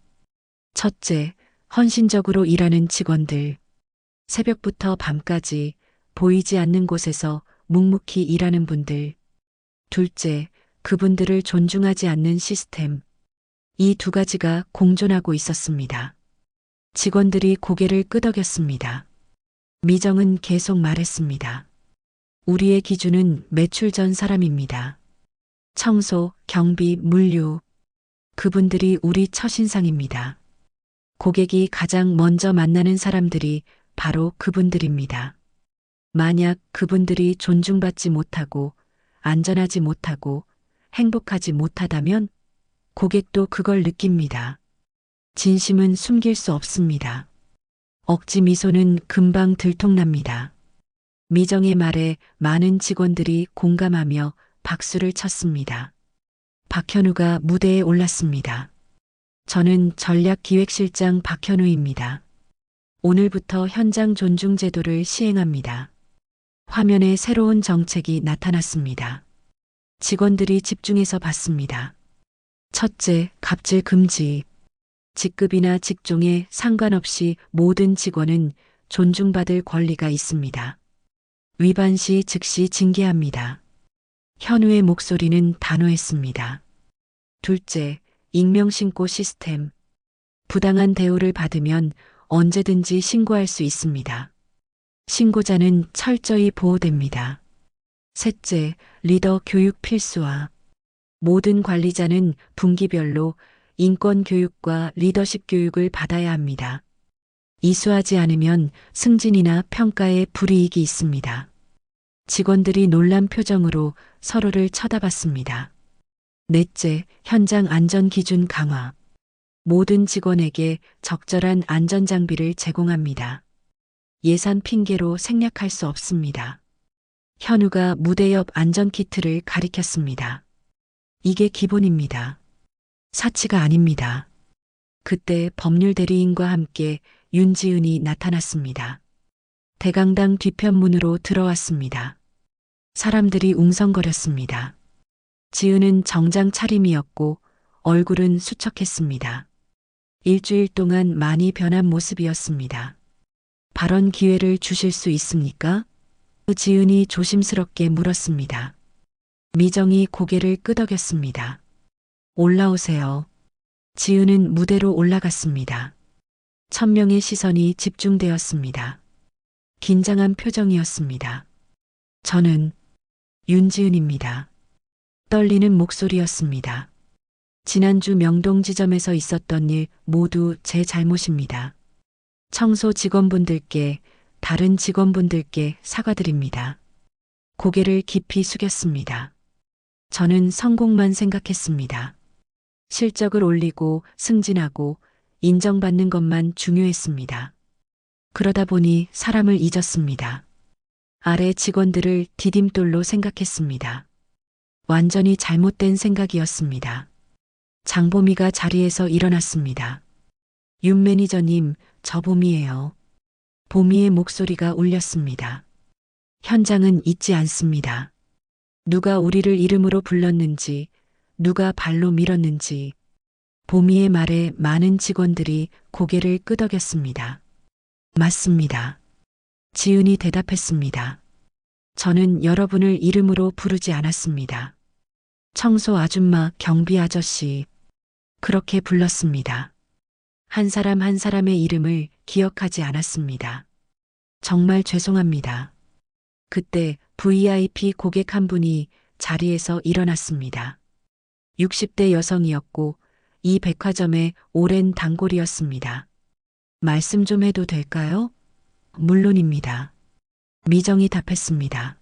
첫째, 헌신적으로 일하는 직원들. 새벽부터 밤까지 보이지 않는 곳에서 묵묵히 일하는 분들. 둘째, 그분들을 존중하지 않는 시스템. 이 2가지가 공존하고 있었습니다. 직원들이 고개를 끄덕였습니다. 미정은 계속 말했습니다. 우리의 기준은 매출 전 사람입니다. 청소, 경비, 물류. 그분들이 우리 첫인상입니다. 고객이 가장 먼저 만나는 사람들이 바로 그분들입니다. 만약 그분들이 존중받지 못하고 안전하지 못하고 행복하지 못하다면 고객도 그걸 느낍니다. 진심은 숨길 수 없습니다. 억지 미소는 금방 들통납니다. 미정의 말에 많은 직원들이 공감하며 박수를 쳤습니다. 박현우가 무대에 올랐습니다. 저는 전략기획실장 박현우입니다. 오늘부터 현장 존중 제도를 시행합니다. 화면에 새로운 정책이 나타났습니다. 직원들이 집중해서 봤습니다. 첫째, 갑질 금지. 직급이나 직종에 상관없이 모든 직원은 존중받을 권리가 있습니다. 위반 시 즉시 징계합니다. 현우의 목소리는 단호했습니다. 둘째, 익명신고 시스템. 부당한 대우를 받으면 언제든지 신고할 수 있습니다. 신고자는 철저히 보호됩니다. 셋째, 리더 교육 필수화. 모든 관리자는 분기별로 인권 교육과 리더십 교육을 받아야 합니다. 이수하지 않으면 승진이나 평가에 불이익이 있습니다. 직원들이 놀란 표정으로 서로를 쳐다봤습니다. 넷째, 현장 안전 기준 강화. 모든 직원에게 적절한 안전장비를 제공합니다. 예산 핑계로 생략할 수 없습니다. 현우가 무대 옆 안전키트를 가리켰습니다. 이게 기본입니다. 사치가 아닙니다. 그때 법률 대리인과 함께 윤지은이 나타났습니다. 대강당 뒤편문으로 들어왔습니다. 사람들이 웅성거렸습니다. 지은은 정장 차림이었고 얼굴은 수척했습니다. 일주일 동안 많이 변한 모습이었습니다. 발언 기회를 주실 수 있습니까? 지은이 조심스럽게 물었습니다. 미정이 고개를 끄덕였습니다. 올라오세요. 지은은 무대로 올라갔습니다. 1000명의 시선이 집중되었습니다. 긴장한 표정이었습니다. 저는 윤지은입니다. 떨리는 목소리였습니다. 지난주 명동 지점에서 있었던 일 모두 제 잘못입니다. 청소 직원분들께, 다른 직원분들께 사과드립니다. 고개를 깊이 숙였습니다. 저는 성공만 생각했습니다. 실적을 올리고 승진하고 인정받는 것만 중요했습니다. 그러다 보니 사람을 잊었습니다. 아래 직원들을 디딤돌로 생각했습니다. 완전히 잘못된 생각이었습니다. 장보미가 자리에서 일어났습니다. 윤 매니저님, 저 보미예요. 보미의 목소리가 울렸습니다. 현장은 잊지 않습니다. 누가 우리를 이름으로 불렀는지, 누가 발로 밀었는지. 보미의 말에 많은 직원들이 고개를 끄덕였습니다. 맞습니다. 지은이 대답했습니다. 저는 여러분을 이름으로 부르지 않았습니다. 청소 아줌마, 경비 아저씨. 그렇게 불렀습니다. 한 사람 한 사람의 이름을 기억하지 않았습니다. 정말 죄송합니다. 그때 VIP 고객 한 분이 자리에서 일어났습니다. 60대 여성이었고 이 백화점의 오랜 단골이었습니다. 말씀 좀 해도 될까요? 물론입니다. 미정이 답했습니다.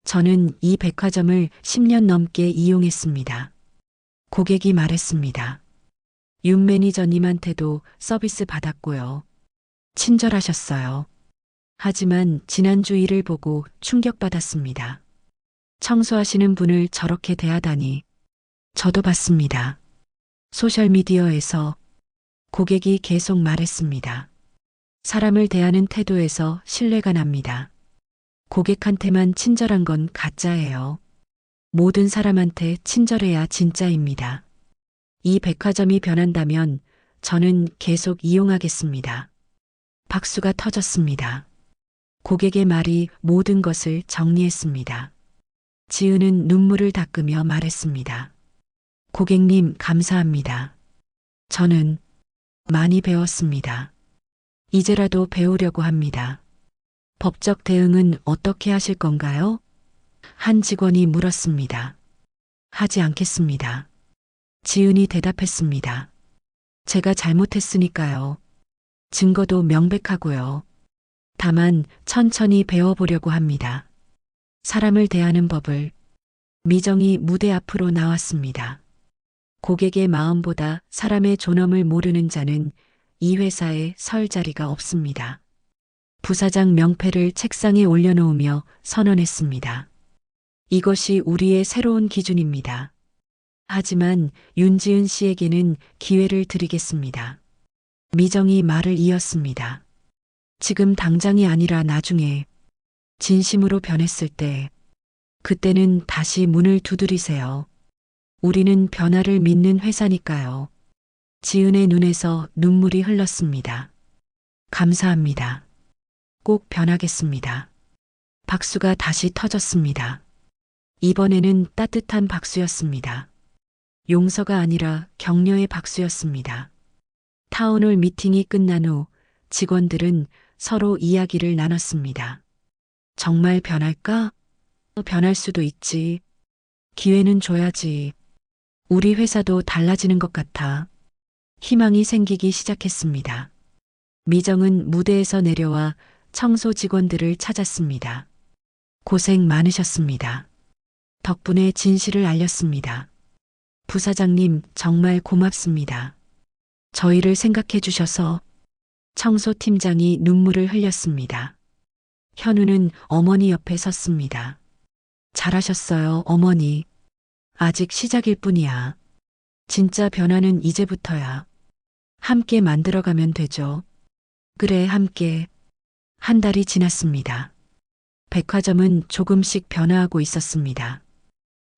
저는 이 백화점을 10년 넘게 이용했습니다. 고객이 말했습니다. 윤 매니저님한테도 서비스 받았고요. 친절하셨어요. 하지만 지난주 일을 보고 충격받았습니다. 청소하시는 분을 저렇게 대하다니. 저도 봤습니다. 소셜미디어에서. 고객이 계속 말했습니다. 사람을 대하는 태도에서 신뢰가 납니다. 고객한테만 친절한 건 가짜예요. 모든 사람한테 친절해야 진짜입니다. 이 백화점이 변한다면 저는 계속 이용하겠습니다. 박수가 터졌습니다. 고객의 말이 모든 것을 정리했습니다. 지은은 눈물을 닦으며 말했습니다. 고객님, 감사합니다. 저는 많이 배웠습니다. 이제라도 배우려고 합니다. 법적 대응은 어떻게 하실 건가요? 한 직원이 물었습니다. 하지 않겠습니다. 지은이 대답했습니다. 제가 잘못했으니까요. 증거도 명백하고요. 다만 천천히 배워보려고 합니다. 사람을 대하는 법을. 미정이 무대 앞으로 나왔습니다. 고객의 마음보다 사람의 존엄을 모르는 자는 이 회사에 설 자리가 없습니다. 부사장 명패를 책상에 올려놓으며 선언했습니다. 이것이 우리의 새로운 기준입니다. 하지만 윤지은 씨에게는 기회를 드리겠습니다. 미정이 말을 이었습니다. 지금 당장이 아니라 나중에 진심으로 변했을 때, 그때는 다시 문을 두드리세요. 우리는 변화를 믿는 회사니까요. 지은의 눈에서 눈물이 흘렀습니다. 감사합니다. 꼭 변하겠습니다. 박수가 다시 터졌습니다. 이번에는 따뜻한 박수였습니다. 용서가 아니라 격려의 박수였습니다. 타운홀 미팅이 끝난 후 직원들은 서로 이야기를 나눴습니다. 정말 변할까? 변할 수도 있지. 기회는 줘야지. 우리 회사도 달라지는 것 같아. 희망이 생기기 시작했습니다. 미정은 무대에서 내려와 청소 직원들을 찾았습니다. 고생 많으셨습니다. 덕분에 진실을 알렸습니다. 부사장님, 정말 고맙습니다. 저희를 생각해 주셔서. 청소팀장이 눈물을 흘렸습니다. 현우는 어머니 옆에 섰습니다. 잘하셨어요, 어머니. 아직 시작일 뿐이야. 진짜 변화는 이제부터야. 함께 만들어가면 되죠. 그래, 함께. 한 달이 지났습니다. 백화점은 조금씩 변화하고 있었습니다.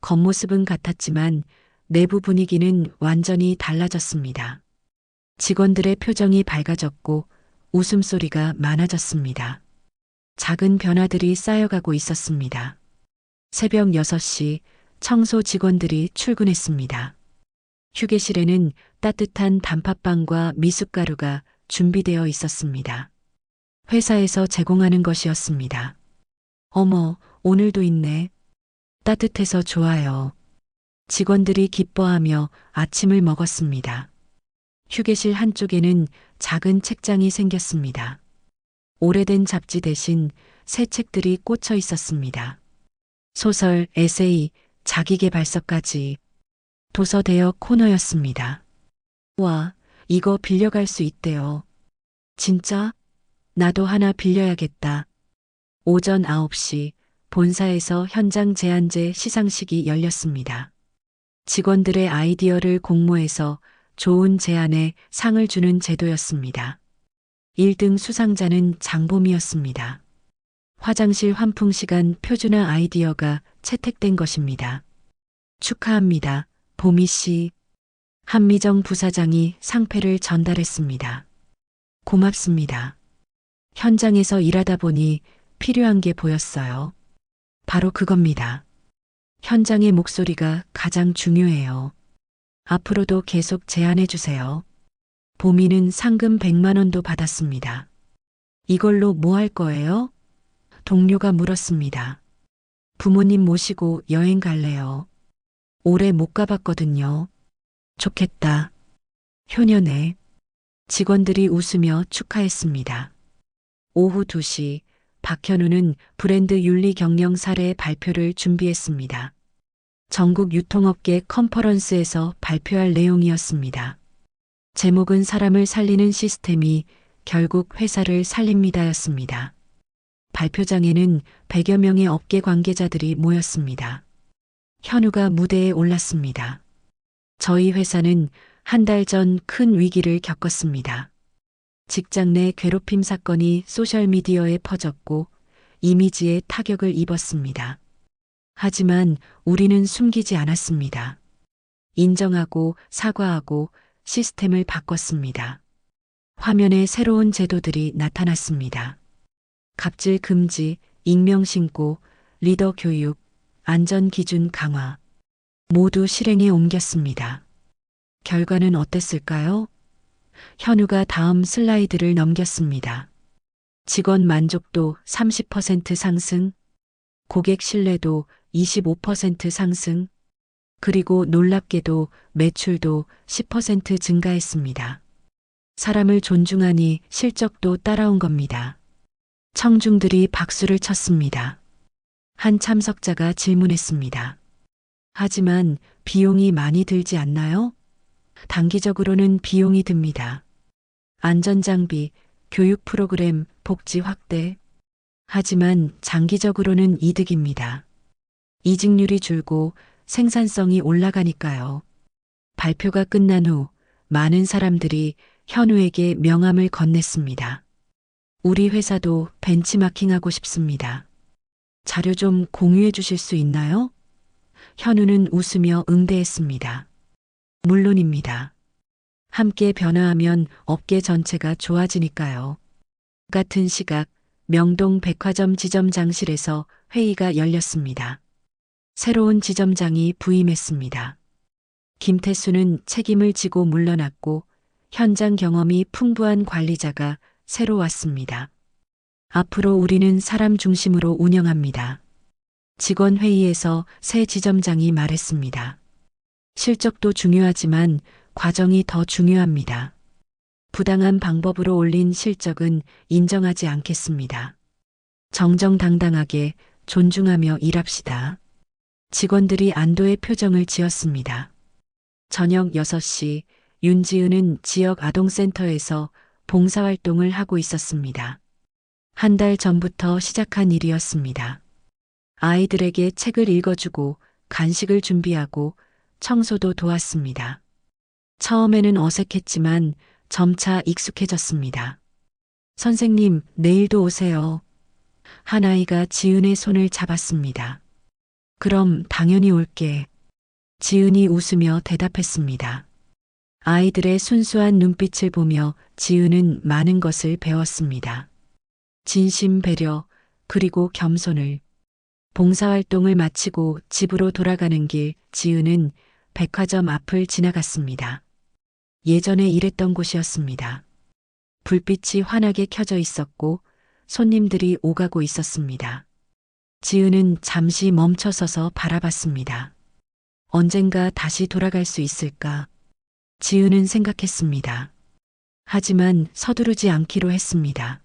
겉모습은 같았지만 내부 분위기는 완전히 달라졌습니다. 직원들의 표정이 밝아졌고 웃음소리가 많아졌습니다. 작은 변화들이 쌓여가고 있었습니다. 새벽 6시 청소 직원들이 출근했습니다. 휴게실에는 따뜻한 단팥빵과 미숫가루가 준비되어 있었습니다. 회사에서 제공하는 것이었습니다. 어머, 오늘도 있네. 따뜻해서 좋아요. 직원들이 기뻐하며 아침을 먹었습니다. 휴게실 한쪽에는 작은 책장이 생겼습니다. 오래된 잡지 대신 새 책들이 꽂혀 있었습니다. 소설, 에세이, 자기계발서까지 도서 대여 코너였습니다. 와, 이거 빌려갈 수 있대요. 진짜? 나도 하나 빌려야겠다. 오전 9시 본사에서 현장 제안제 시상식이 열렸습니다. 직원들의 아이디어를 공모해서 좋은 제안에 상을 주는 제도였습니다. 1등 수상자는 장봄이었습니다. 화장실 환풍 시간 표준화 아이디어가 채택된 것입니다. 축하합니다, 보미 씨. 한미정 부사장이 상패를 전달했습니다. 고맙습니다. 현장에서 일하다 보니 필요한 게 보였어요. 바로 그겁니다. 현장의 목소리가 가장 중요해요. 앞으로도 계속 제안해 주세요. 보미는 상금 100만 원도 받았습니다. 이걸로 뭐 할 거예요? 동료가 물었습니다. 부모님 모시고 여행 갈래요. 올해 못 가봤거든요. 좋겠다. 효녀네. 직원들이 웃으며 축하했습니다. 오후 2시 박현우는 브랜드 윤리 경영 사례 발표를 준비했습니다. 전국 유통업계 컨퍼런스에서 발표할 내용이었습니다. 제목은 사람을 살리는 시스템이 결국 회사를 살립니다였습니다. 발표장에는 100여 명의 업계 관계자들이 모였습니다. 현우가 무대에 올랐습니다. 저희 회사는 한 달 전 큰 위기를 겪었습니다. 직장 내 괴롭힘 사건이 소셜미디어에 퍼졌고 이미지에 타격을 입었습니다. 하지만 우리는 숨기지 않았습니다. 인정하고 사과하고 시스템을 바꿨습니다. 화면에 새로운 제도들이 나타났습니다. 갑질 금지, 익명 신고, 리더 교육, 안전 기준 강화. 모두 실행에 옮겼습니다. 결과는 어땠을까요? 현우가 다음 슬라이드를 넘겼습니다. 직원 만족도 30% 상승, 고객 신뢰도 25% 상승, 그리고 놀랍게도 매출도 10% 증가했습니다. 사람을 존중하니 실적도 따라온 겁니다. 청중들이 박수를 쳤습니다. 한 참석자가 질문했습니다. 하지만 비용이 많이 들지 않나요? 단기적으로는 비용이 듭니다. 안전장비, 교육 프로그램, 복지 확대. 하지만 장기적으로는 이득입니다. 이직률이 줄고 생산성이 올라가니까요. 발표가 끝난 후 많은 사람들이 현우에게 명함을 건넸습니다. 우리 회사도 벤치마킹하고 싶습니다. 자료 좀 공유해 주실 수 있나요? 현우는 웃으며 응대했습니다. 물론입니다. 함께 변화하면 업계 전체가 좋아지니까요. 같은 시각 명동 백화점 지점장실에서 회의가 열렸습니다. 새로운 지점장이 부임했습니다. 김태수는 책임을 지고 물러났고 현장 경험이 풍부한 관리자가 새로 왔습니다. 앞으로 우리는 사람 중심으로 운영합니다. 직원 회의에서 새 지점장이 말했습니다. 실적도 중요하지만 과정이 더 중요합니다. 부당한 방법으로 올린 실적은 인정하지 않겠습니다. 정정당당하게 존중하며 일합시다. 직원들이 안도의 표정을 지었습니다. 저녁 6시 윤지은은 지역 아동센터에서 봉사활동을 하고 있었습니다. 한 달 전부터 시작한 일이었습니다. 아이들에게 책을 읽어주고 간식을 준비하고 청소도 도왔습니다. 처음에는 어색했지만 점차 익숙해졌습니다. 선생님, 내일도 오세요. 한 아이가 지은의 손을 잡았습니다. 그럼 당연히 올게. 지은이 웃으며 대답했습니다. 아이들의 순수한 눈빛을 보며 지은은 많은 것을 배웠습니다. 진심 배려, 그리고 겸손을. 봉사활동을 마치고 집으로 돌아가는 길 지은은 백화점 앞을 지나갔습니다. 예전에 일했던 곳이었습니다. 불빛이 환하게 켜져 있었고 손님들이 오가고 있었습니다. 지은은 잠시 멈춰서서 바라봤습니다. 언젠가 다시 돌아갈 수 있을까? 지은은 생각했습니다. 하지만 서두르지 않기로 했습니다.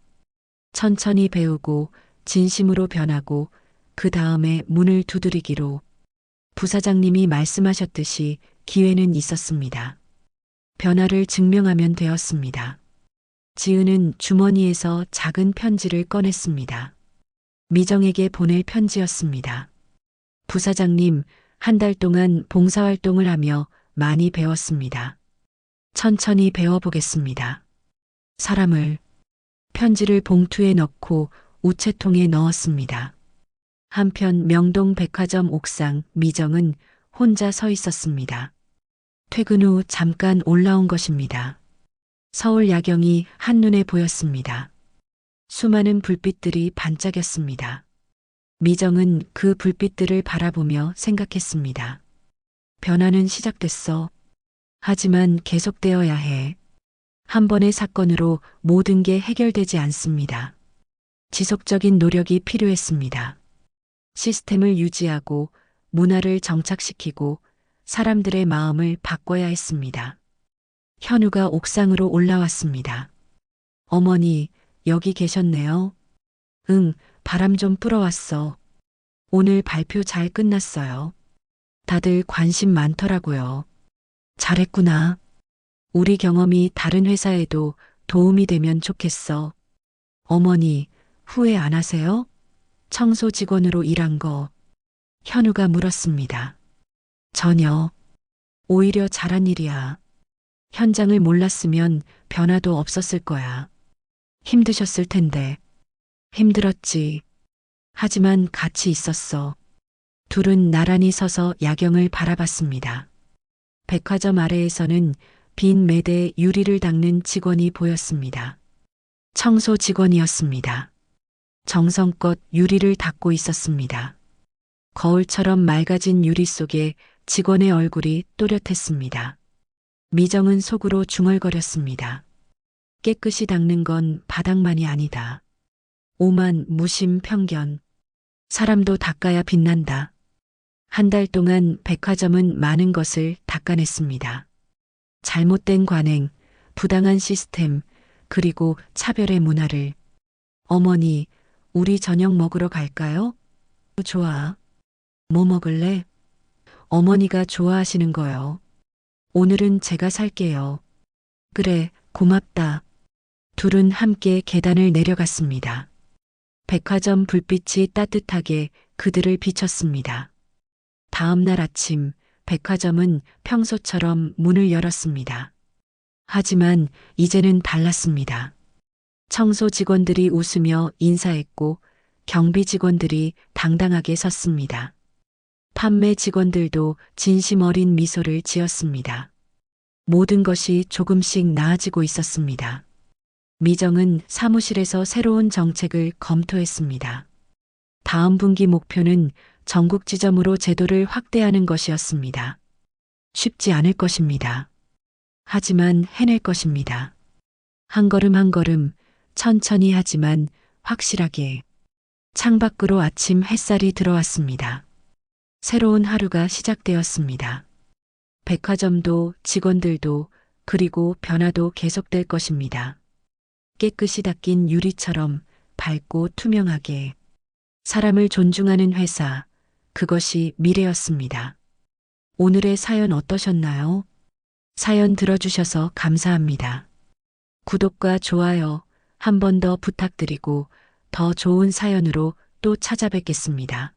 천천히 배우고 진심으로 변하고 그 다음에 문을 두드리기로. 부사장님이 말씀하셨듯이 기회는 있었습니다. 변화를 증명하면 되었습니다. 지은은 주머니에서 작은 편지를 꺼냈습니다. 미정에게 보낼 편지였습니다. 부사장님, 한 달 동안 봉사활동을 하며 많이 배웠습니다. 천천히 배워보겠습니다. 사람을. 편지를 봉투에 넣고 우체통에 넣었습니다. 한편 명동 백화점 옥상 미정은 혼자 서 있었습니다. 퇴근 후 잠깐 올라온 것입니다. 서울 야경이 한눈에 보였습니다. 수많은 불빛들이 반짝였습니다. 미정은 그 불빛들을 바라보며 생각했습니다. 변화는 시작됐어. 하지만 계속되어야 해. 한 번의 사건으로 모든 게 해결되지 않습니다. 지속적인 노력이 필요했습니다. 시스템을 유지하고 문화를 정착시키고 사람들의 마음을 바꿔야 했습니다. 현우가 옥상으로 올라왔습니다. 어머니, 여기 계셨네요. 응, 바람 좀 불어왔어. 오늘 발표 잘 끝났어요. 다들 관심 많더라고요. 잘했구나. 우리 경험이 다른 회사에도 도움이 되면 좋겠어. 어머니, 후회 안 하세요? 청소 직원으로 일한 거. 현우가 물었습니다. 전혀. 오히려 잘한 일이야. 현장을 몰랐으면 변화도 없었을 거야. 힘드셨을 텐데. 힘들었지. 하지만 같이 있었어. 둘은 나란히 서서 야경을 바라봤습니다. 백화점 아래에서는 빈 매대에 유리를 닦는 직원이 보였습니다. 청소 직원이었습니다. 정성껏 유리를 닦고 있었습니다. 거울처럼 맑아진 유리 속에 직원의 얼굴이 또렷했습니다. 미정은 속으로 중얼거렸습니다. 깨끗이 닦는 건 바닥만이 아니다. 오만, 무심, 편견. 사람도 닦아야 빛난다. 한 달 동안 백화점은 많은 것을 닦아냈습니다. 잘못된 관행, 부당한 시스템, 그리고 차별의 문화를. 어머니, 우리 저녁 먹으러 갈까요? 좋아. 뭐 먹을래? 어머니가 좋아하시는 거요. 오늘은 제가 살게요. 그래, 고맙다. 둘은 함께 계단을 내려갔습니다. 백화점 불빛이 따뜻하게 그들을 비췄습니다. 다음 날 아침 백화점은 평소처럼 문을 열었습니다. 하지만 이제는 달랐습니다. 청소 직원들이 웃으며 인사했고 경비 직원들이 당당하게 섰습니다. 판매 직원들도 진심 어린 미소를 지었습니다. 모든 것이 조금씩 나아지고 있었습니다. 미정은 사무실에서 새로운 정책을 검토했습니다. 다음 분기 목표는 전국 지점으로 제도를 확대하는 것이었습니다. 쉽지 않을 것입니다. 하지만 해낼 것입니다. 한 걸음 한 걸음 천천히 하지만 확실하게. 창밖으로 아침 햇살이 들어왔습니다. 새로운 하루가 시작되었습니다. 백화점도 직원들도 그리고 변화도 계속될 것입니다. 깨끗이 닦인 유리처럼 밝고 투명하게. 사람을 존중하는 회사, 그것이 미래였습니다. 오늘의 사연 어떠셨나요? 사연 들어주셔서 감사합니다. 구독과 좋아요 한 번 더 부탁드리고 더 좋은 사연으로 또 찾아뵙겠습니다.